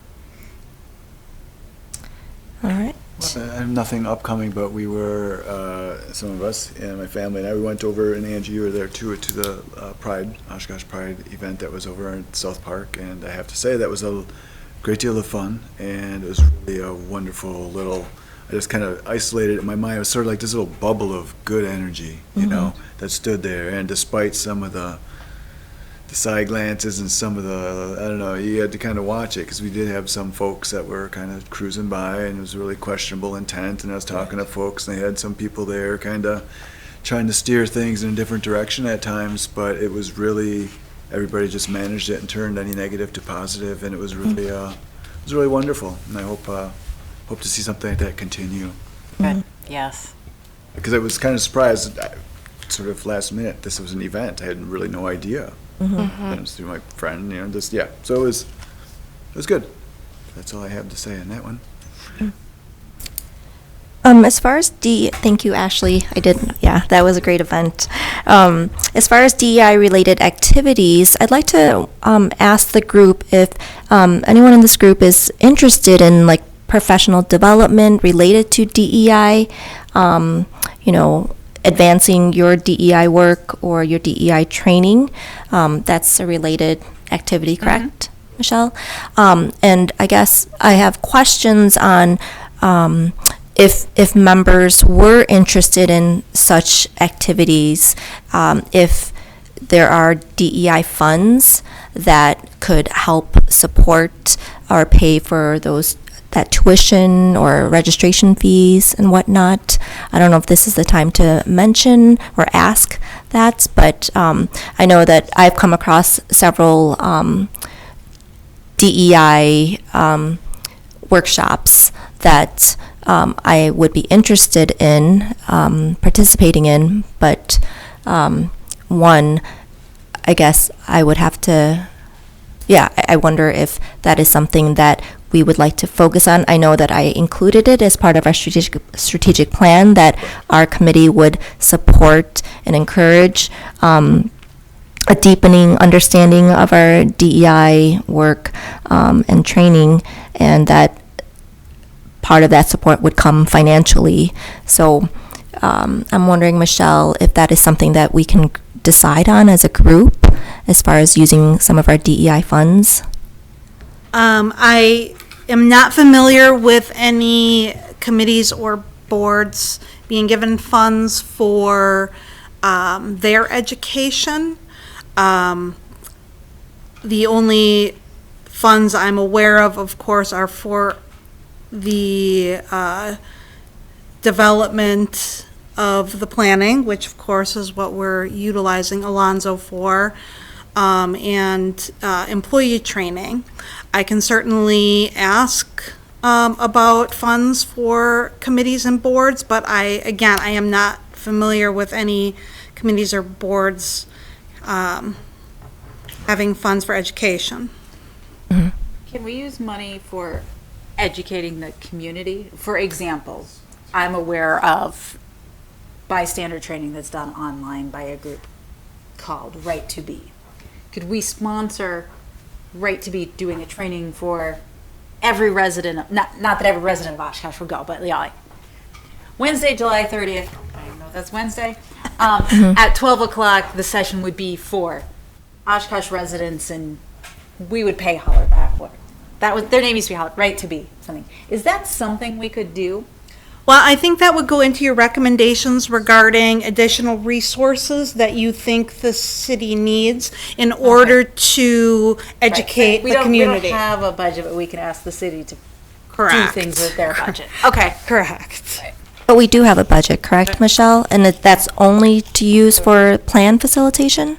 All right. I have nothing upcoming, but we were, some of us and my family and I, we went over, and Angie, you were there too, to the Oshkosh Pride event that was over at South Park, and I have to say that was a great deal of fun, and it was really a wonderful little, I just kind of isolated it in my mind. It was sort of like this little bubble of good energy, you know, that stood there, and despite some of the side glances and some of the, I don't know, you had to kind of watch it, because we did have some folks that were kind of cruising by, and it was really questionable intent, and I was talking to folks, and they had some people there kind of trying to steer things in a different direction at times, but it was really, everybody just managed it and turned any negative to positive, and it was really wonderful, and I hope to see something like that continue. Good, yes. Because I was kind of surprised, sort of last minute, this was an event, I had really no idea. And it was through my friend, you know, just, yeah, so it was good. That's all I have to say on that one. As far as thank you, Ashley. That was a great event. As far as DEI-related activities, I'd like to ask the group if anyone in this group is interested in like professional development related to DEI, advancing your DEI work or your DEI training. That's a related activity, correct, Michelle? And I guess I have questions on if members were interested in such activities, if there are DEI funds that could help support or pay for that tuition or registration fees and whatnot. I don't know if this is the time to mention or ask that, but I know that I've come across several DEI workshops that I would be interested in participating in, but one, I guess I would have to, I wonder if that is something that we would like to focus on. I know that I included it as part of our strategic plan, that our committee would support and encourage a deepening understanding of our DEI work and training, and that part of that support would come financially. So I'm wondering, Michelle, if that is something that we can decide on as a group as far as using some of our DEI funds. I am not familiar with any committees or boards being given funds for their education. The only funds I'm aware of course, are for the development of the planning, which of course is what we're utilizing Alonzo for, and employee training. I can certainly ask about funds for committees and boards, but I am not familiar with any committees or boards having funds for education. Can we use money for educating the community? For example, I'm aware of bystander training that's done online by a group called Right to Be. Could we sponsor Right to Be doing a training for every resident, not that every resident of Oshkosh would go, but like Wednesday, July 30th, I don't know if that's Wednesday, at 12 o'clock, the session would be for Oshkosh residents, and we would pay Holler back for it. That was, their name used to be Holler, Right to Be something. Is that something we could do? Well, I think that would go into your recommendations regarding additional resources that you think the city needs in order to educate the community. We don't have a budget, but we can ask the city to do Correct. things with their budget. Okay. Correct. But we do have a budget, correct, Michelle? And that's only to use for plan facilitation?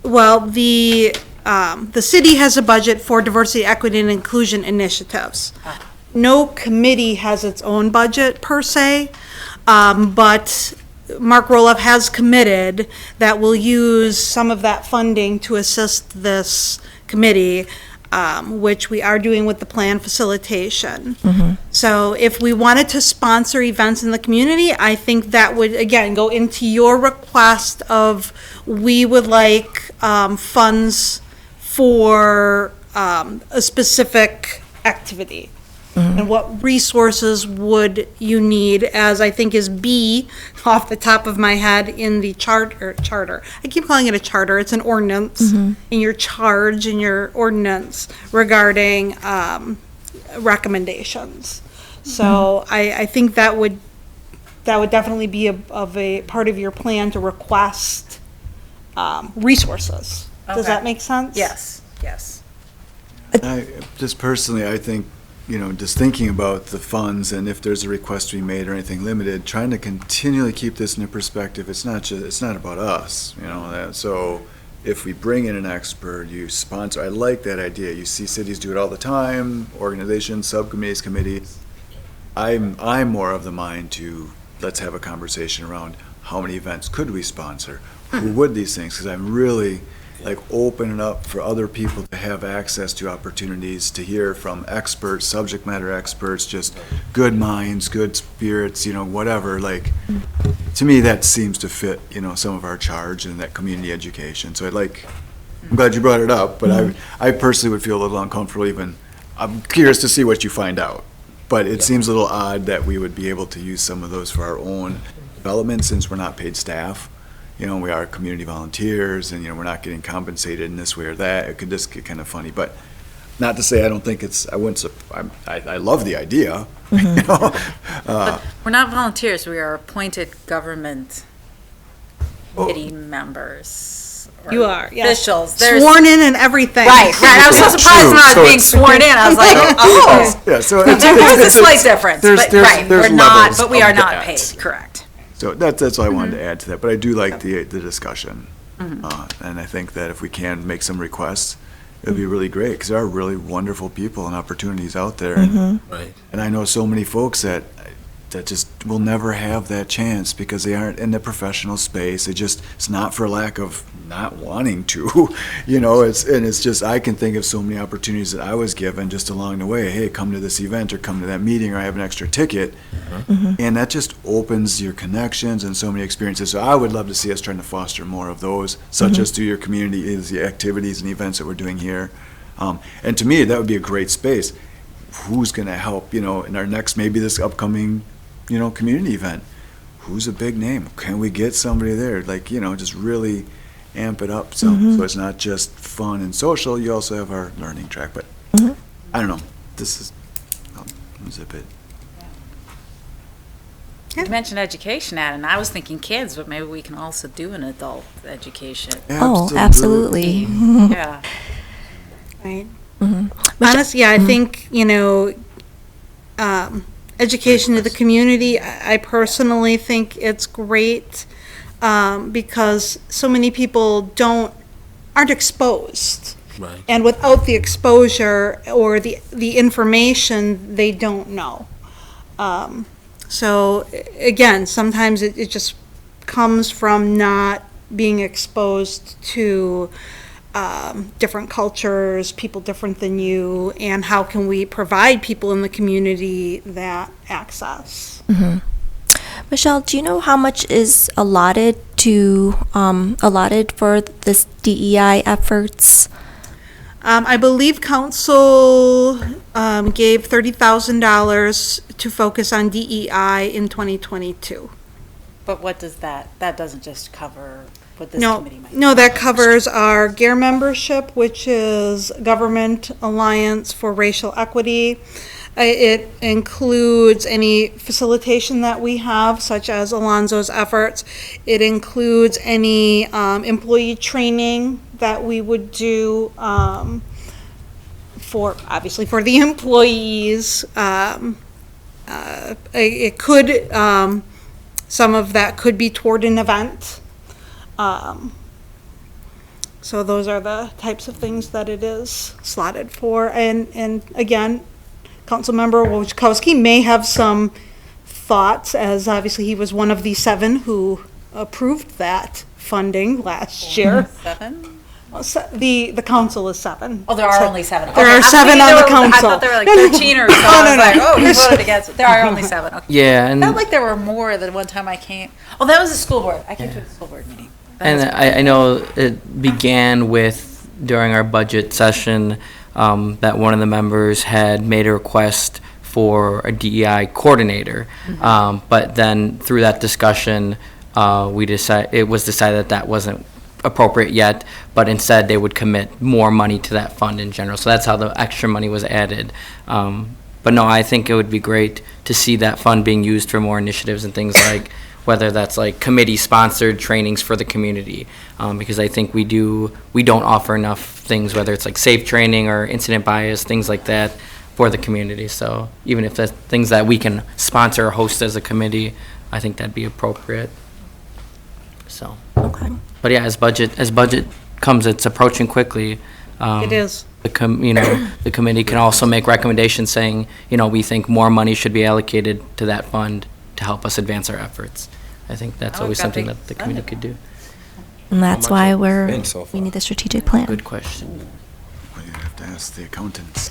Well, the city has a budget for diversity, equity, and inclusion initiatives. No committee has its own budget per se, but Mark Roloff has committed that we'll use some of that funding to assist this committee, which we are doing with the plan facilitation. So if we wanted to sponsor events in the community, I think that would, again, go into your request of, we would like funds for a specific activity. And what resources would you need, as I think is B off the top of my head in the charter. I keep calling it a charter, it's an ordinance in your charge, in your ordinance regarding recommendations. So I think that would definitely be of a part of your plan to request resources. Does that make sense? Yes, yes. Just personally, I think, just thinking about the funds and if there's a request to be made or anything limited, trying to continually keep this into perspective. It's not about us, so if we bring in an expert, you sponsor, I like that idea. You see cities do it all the time, organizations, subcommittees, committees. I'm more of the mind to, let's have a conversation around how many events could we sponsor? Who would these things? Because I'm really opening up for other people to have access to opportunities to hear from experts, subject matter experts, just good minds, good spirits, whatever. To me, that seems to fit, some of our charge and that community education. So I'm glad you brought it up, but I personally would feel a little uncomfortable I'm curious to see what you find out. But it seems a little odd that we would be able to use some of those for our own development since we're not paid staff. We are community volunteers and, we're not getting compensated in this way or that. It could just get kind of funny, but not to say I don't think I love the idea. But we're not volunteers, we are appointed government committee members. officials. or You are, yes. Officials. There's- Sworn in and everything. Right, right. I was so surprised when I was So being it's- sworn in. I was like, oh. Yeah, so There's a slight difference, but right, there's we're not, levels but we of are not that. paid, correct. So that's all I wanted to add to that, but I do like the discussion. And I think that if we can make some requests, it'd be really great, because there are really wonderful people and opportunities out there. Right. And I know so many folks that just will never have that chance because they aren't in the professional space. It's not for lack of not wanting to, it's just, I can think of so many opportunities that I was given just along the way. Hey, come to this event or come to that meeting, or I have an extra ticket. And that just opens your connections and so many experiences. So I would love to see us trying to foster more of those, such as through your community, the activities and events that we're doing here. And to me, that would be a great space. Who's going to help, in our next, maybe this upcoming, community event? Who's a big name? Can we get somebody there? Just really amp it up. So it's not just fun and social. You also have our learning track. But I don't know. I'll zip it. You mentioned education, Ad, and I was thinking kids, but maybe we can also do an adult education. Oh, absolutely. Yeah. Right. Honestly, I think, education to the community, I personally think it's great because so many people aren't exposed. Right. And without the exposure or the information, they don't know. So again, sometimes it just comes from not being exposed to different cultures, people different than you, and how can we provide people in the community that access. Michelle, do you know how much is allotted for this DEI efforts? I believe council gave $30,000 to focus on DEI in 2022. But what does that doesn't just cover what this No, committee might. no, that covers our GARE membership, which is Government Alliance for Racial Equity. It includes any facilitation that we have, such as Alonzo's efforts. It includes any employee training that we would do obviously for the employees. It could, some of that could be toward an event. So those are the types of things that it is slotted for. And again, Councilmember Wojciechowski may have some thoughts, as obviously he was one of the 7 who approved that funding last year. 7? The council is 7. Oh, there are only 7. There are 7 on the council. I thought there were like 13 or so. I was like, oh, we There's- voted against it. There are only 7. Okay. Yeah, and. Felt like there were more than one time I came. Oh, that was the school board. I came to the school board meeting. And I know it began with, during our budget session, that one of the members had made a request for a DEI coordinator. But then through that discussion, it was decided that wasn't appropriate yet, but instead they would commit more money to that fund in general. So that's how the extra money was added. But no, I think it would be great to see that fund being used for more initiatives and things like, whether that's like committee-sponsored trainings for the community, because I think we don't offer enough things, whether it's like safe training or incident bias, things like that, for the community. So even if that's things that we can sponsor or host as a committee, I think that'd be appropriate. So. Okay. But yeah, as budget comes, it's approaching quickly. It is. The committee can also make recommendations saying, we think more money should be allocated to that fund to help us advance our efforts. I think that's Oh, always got something the that the committee could do. And that's much why have we spent so we far? need the strategic plan. Good question. Well, you have to ask the accountants.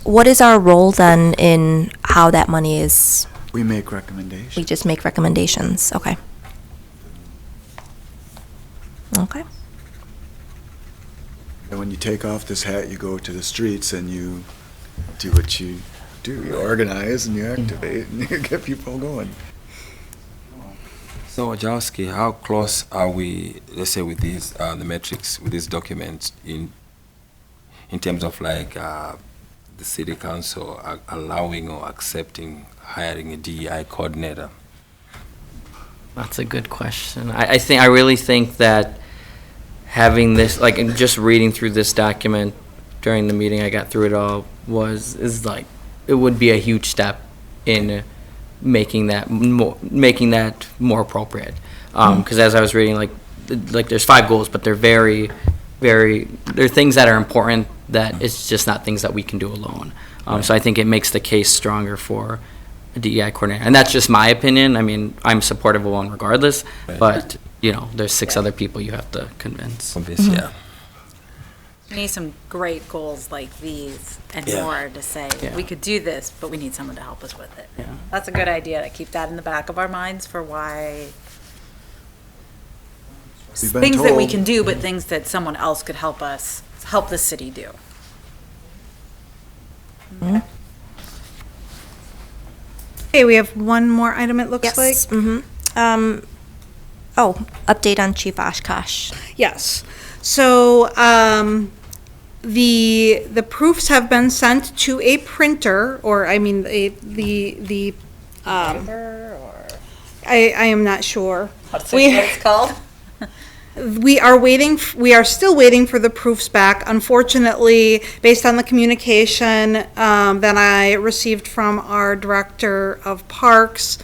What is our role then in how that money is? We make recommendations. We just make recommendations. Okay. Okay. And when you take off this hat, you go to the streets and you do what you do. You organize and you activate and you get people going. So, Wojciechowski, how close are we, let's say, with these, the metrics, with these documents in terms of like the city council allowing or accepting hiring a DEI coordinator? That's a good question. I really think that having this, like, and just reading through this document during the meeting, I got through it all, is like, it would be a huge step in making that more appropriate. Because as I was reading, like there's 5 goals, but they're they're things that are important that it's just not things that we can do alone. So I think it makes the case stronger for a DEI coordinator. And that's just my opinion. I mean, I'm supportive of one regardless, but, there's 6 other people you have to convince. Yeah. We need some great goals like these and Yeah. more to say, Yeah. we could do this, but we need someone to help us with it. Yeah. That's a good idea, to keep that in the back of our minds for why, We've been things that we told- can do, but things that someone else could help us, help the city do. Okay, we have one more item, it looks like. Yes. Update on Chief Oshkosh. Yes. So, the proofs have been sent to a printer, or, I mean, I am not sure. What's it called? We are still waiting for the proofs back. Unfortunately, based on the communication that I received from our Director of Parks,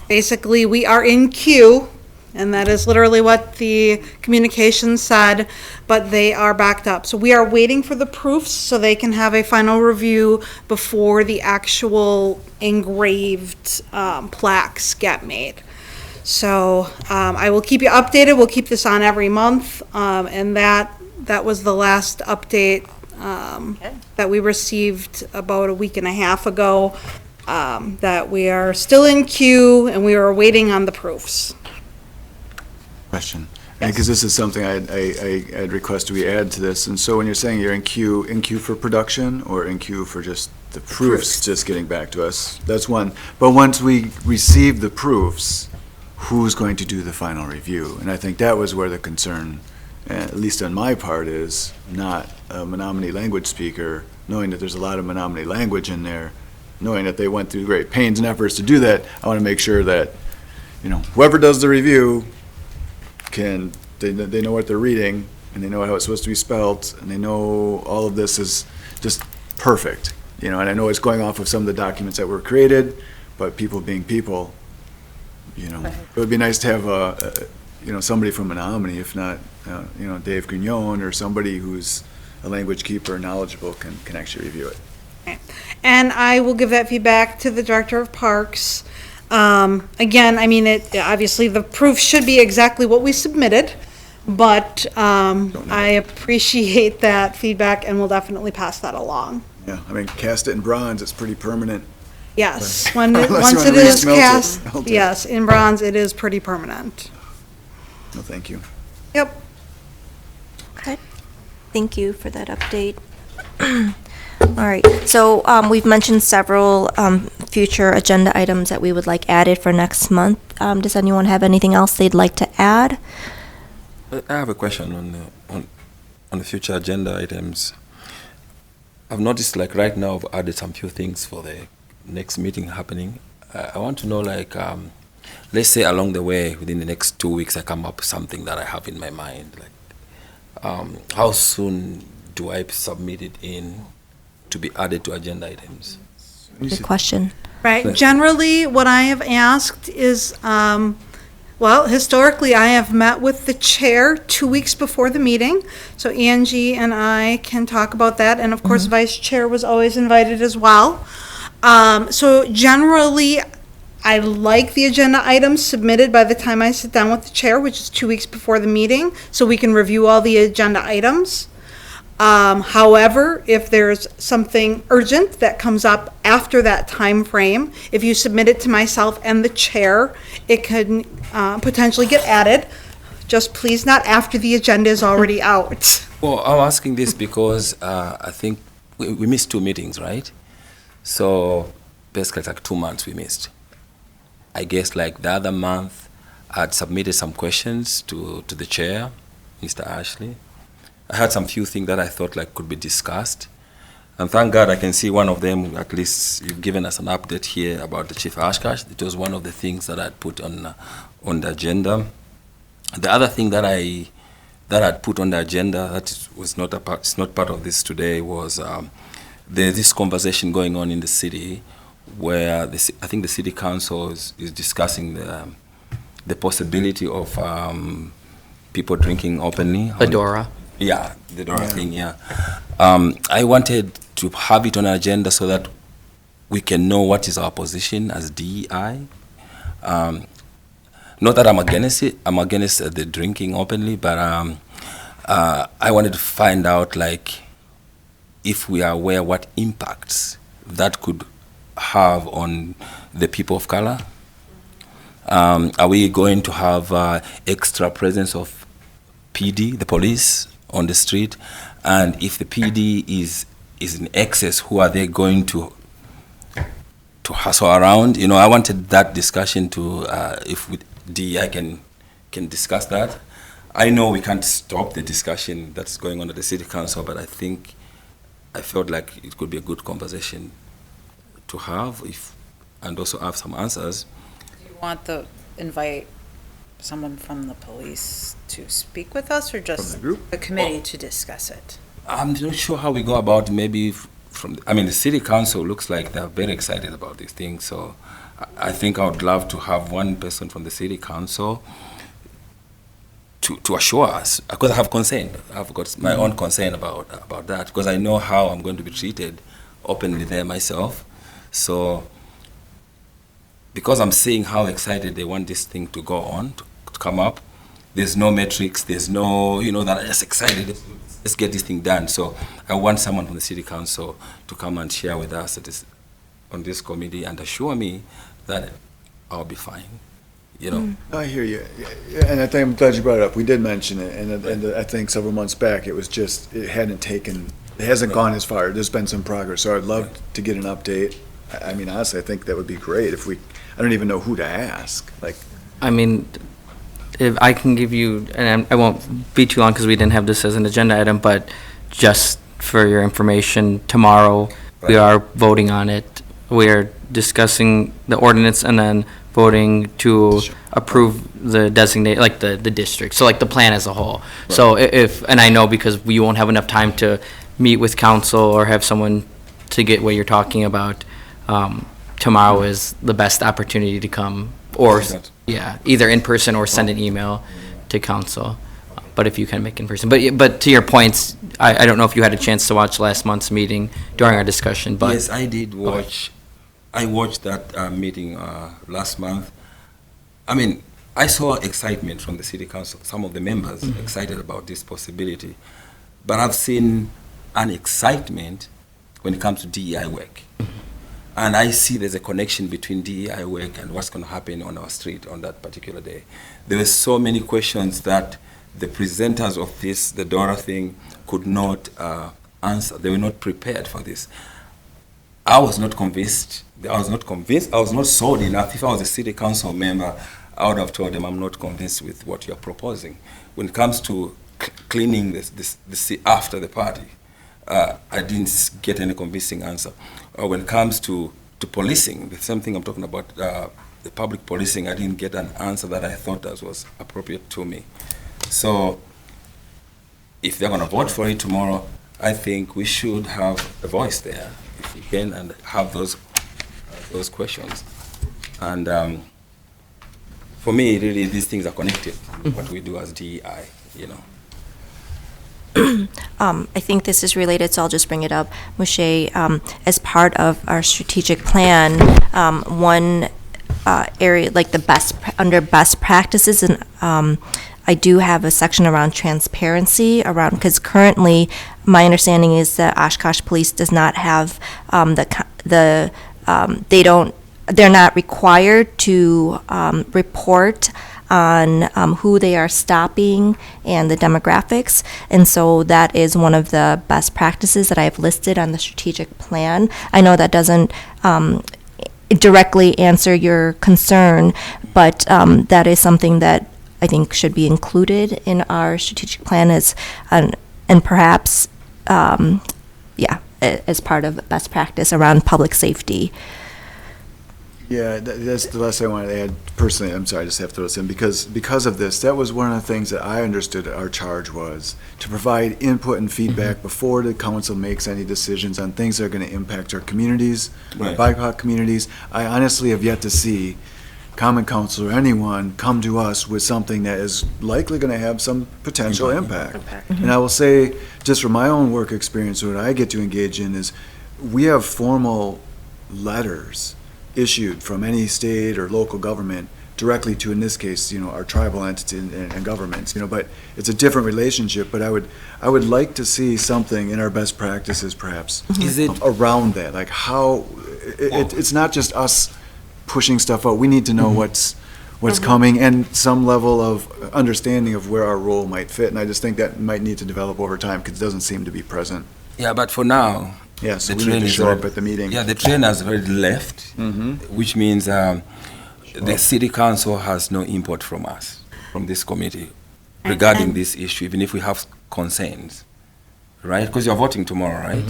basically, we are in queue, and that is literally what the communication said, but they are backed up. So we are waiting for the proofs so they can have a final review before the actual engraved plaques get made. So I will keep you updated. We'll keep this on every month, and that was the last update that we received about a week and a half ago, that we are still in queue and we are waiting on the proofs. Question, because this is something I'd request we add to this, and so when you're saying you're in queue for production, or in queue for just the proofs just getting back to us, that's one. But once we receive the proofs, who's going to do the final review? And I think that was where the concern, at least on my part, is not a Menominee language speaker, knowing that there's a lot of Menominee language in there, knowing that they went through great pains and efforts to do that. I want to make sure that, whoever does the review they know what they're reading, and they know how it's supposed to be spelt, and they know all of this is just perfect. And I know it's going off of some of the documents that were created, but people being people, it would be nice to have somebody from Menominee, if not, Dave Grignon, or somebody who's a language keeper, knowledgeable, can actually review it. And I will give that feedback to the Director of Parks. Again, I mean, obviously, the proof should be exactly what we submitted, but I appreciate that feedback, and will definitely pass that along. Yeah, I mean, cast it in bronze, it's pretty permanent. Yes, Unless you once wanna it is re-smelt it, cast, melt it. yes, in bronze, it is pretty permanent. No, thank you. Yep. Okay. Thank you for that update. All right, so we've mentioned several future agenda items that we would like added for next month. Does anyone have anything else they'd like to add? I have a question on the future agenda items. I've noticed, like, right now, I've added some few things for the next meeting happening. I want to know, like, let's say along the way, within the next 2 weeks, I come up with something that I have in my mind. Like, how soon do I submit it in to be added to agenda items? Good question. Right, generally, what I have asked is, historically, I have met with the chair 2 weeks before the meeting, so Angie and I can talk about that, and of course, vice chair was always invited as well. So generally, I like the agenda items submitted by the time I sit down with the chair, which is 2 weeks before the meeting, so we can review all the agenda items. However, if there's something urgent that comes up after that time frame, if you submit it to myself and the chair, it could potentially get added. Just please not after the agenda is already out. Well, I'm asking this because I think we missed 2 meetings, right? So basically, like 2 months we missed. I guess, like, the other month, I'd submitted some questions to the chair, Mr. Ashley. I had some few things that I thought, like, could be discussed. And thank God I can see one of them, at least you've given us an update here about the Chief Oshkosh. It was one of the things that I'd put on the agenda. The other thing that I'd put on the agenda was not it's not part of this today was there's this conversation going on in the city where I think the city council is discussing the possibility of people drinking openly. Adora. Yeah, the Dora thing, yeah. I wanted to have it on our agenda so that we can know what is our position as DEI. Not that I'm against it, I'm against the drinking openly, but I wanted to find out, like, if we are aware what impacts that could have on the people of color. Are we going to have extra presence of PD, the police, on the street? And if the PD is in excess, who are they going to hustle around? You know, I wanted that discussion to, if with DEI can discuss that. I know we can't stop the discussion that's going on at the city council, but I felt like it could be a good conversation to have, and also have some answers. Do you want invite someone from the police to speak with us, or just From the group? the committee to discuss it? I'm not sure how we go about, maybe the city council looks like they're very excited about these things, so I think I would love to have one person from the city council to assure us, because I have concern. I've got my own concern about that, because I know how I'm going to be treated openly there myself. So, because I'm seeing how excited they want this thing to go on, to come up, there's no metrics, there's no, that are just excited, let's get this thing done. So I want someone from the city council to come and share with us on this committee and assure me that I'll be fine, I hear you. And I think I'm glad you brought it up. We did mention it, and I think several months back, it hasn't gone as far. There's been some progress, so I'd love to get an update. I mean, honestly, I think that would be great I don't even know who to ask, like. I mean, if I can give you, and I won't be too long because we didn't have this as an agenda item, but just for your information, tomorrow we are voting on it. We are discussing the ordinance and then voting to approve the designate, like the district, so like the plan as a whole. So and I know because we won't have enough time to meet with council or have someone to get what you're talking about, tomorrow is the best opportunity to come, or, either in person or send an email to council. But if you can make in person. But to your points, I don't know if you had a chance to watch last month's meeting during our discussion, but. Yes, I did watch. I watched that meeting last month. I mean, I saw excitement from the city council, some of the members excited about this possibility. But I've seen an excitement when it comes to DEI work. And I see there's a connection between DEI work and what's going to happen on our street on that particular day. There were so many questions that the presenters of the Dora thing could not answer. They were not prepared for this. I was not convinced. I was not sold enough. If I was a city council member, I would have told them I'm not convinced with what you're proposing. When it comes to cleaning this after the party, I didn't get any convincing answer. When it comes to policing, the same thing I'm talking about, the public policing, I didn't get an answer that I thought that was appropriate to me. So if they're going to vote for it tomorrow, I think we should have a voice there, if we can, and have those questions. And for me, really, these things are connected, what we do as DEI, I think this is related, so I'll just bring it up. Moshe, as part of our strategic plan, one area, like under best practices, and I do have a section around transparency because currently my understanding is that Oshkosh Police does not have they're not required to report on who they are stopping and the demographics. And so that is one of the best practices that I've listed on the strategic plan. I know that doesn't directly answer your concern, but that is something that I think should be included in our strategic plan and perhaps, as part of best practice around public safety. Yeah, that's the last thing I wanted to add personally. I'm sorry, I just have to throw this in because of this. That was one of the things that I understood our charge was to provide input and feedback before the council makes any decisions on things that are going to impact our communities, our Right. BIPOC communities. I honestly have yet to see Common Council or anyone come to us with something that is likely going to have some potential impact. And I will say, just from my own work experience, what I get to engage in is we have formal letters issued from any state or local government directly to, in this case, our tribal entity and governments, but it's a different relationship. But I would like to see something in our best practices, perhaps, Is it around that, like how, it's not just us pushing stuff out. We need to know what's coming and some level of understanding of where our role might fit. And I just think that might need to develop over time because it doesn't seem to be present. Yeah, but for now, Yeah, so the we need train to is show up already- at the meeting. Yeah, the train has already left, which means the city council has no input from us, from this committee, regarding this issue, even if we have concerns, right? Because you're voting tomorrow, right?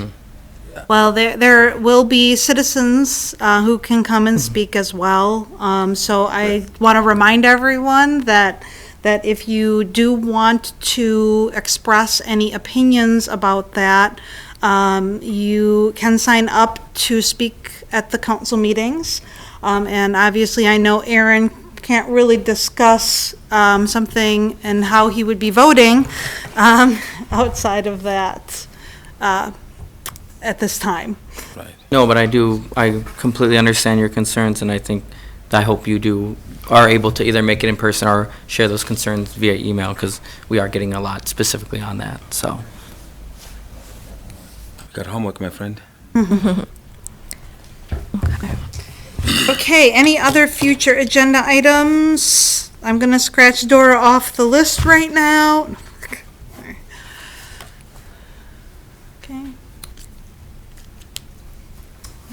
Well, there will be citizens who can come and speak as well. So I want to remind everyone that if you do want to express any opinions about that, you can sign up to speak at the council meetings. And obviously, I know Aaron can't really discuss something and how he would be voting outside of that at this time. Right. No, but I completely understand your concerns, and I hope you are able to either make it in person or share those concerns via email, because we are getting a lot specifically on that, so. Got homework, my friend. Okay, any other future agenda items? I'm gonna scratch Dora off the list right now. Okay.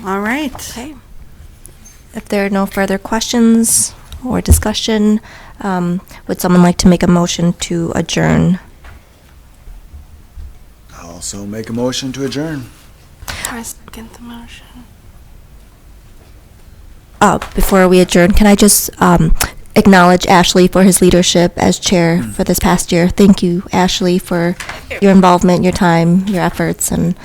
All right. Okay. If there are no further questions or discussion, would someone like to make a motion to adjourn? I'll also make a motion to adjourn. I second the motion. Before we adjourn, can I just acknowledge Ashley for his leadership as chair for this past year? Thank you, Ashley, for your involvement, your time, your efforts, and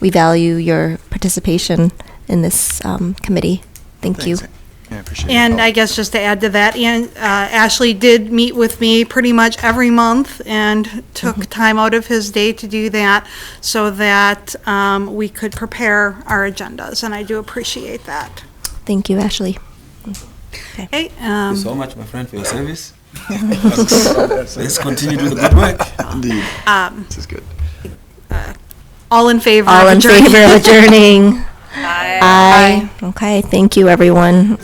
we value your participation in this committee. Thank you. Thanks. Yeah, I appreciate it. And I guess just to add to that, Ashley did meet with me pretty much every month and took time out of his day to do that so that we could prepare our agendas, and I do appreciate that. Thank you, Ashley. Okay, Thank you so much, my friend, for your service. Let's continue doing the good work. Indeed. This is good. all in favor All of in adjourning? favor of adjourning? Aye. Okay, thank you, everyone.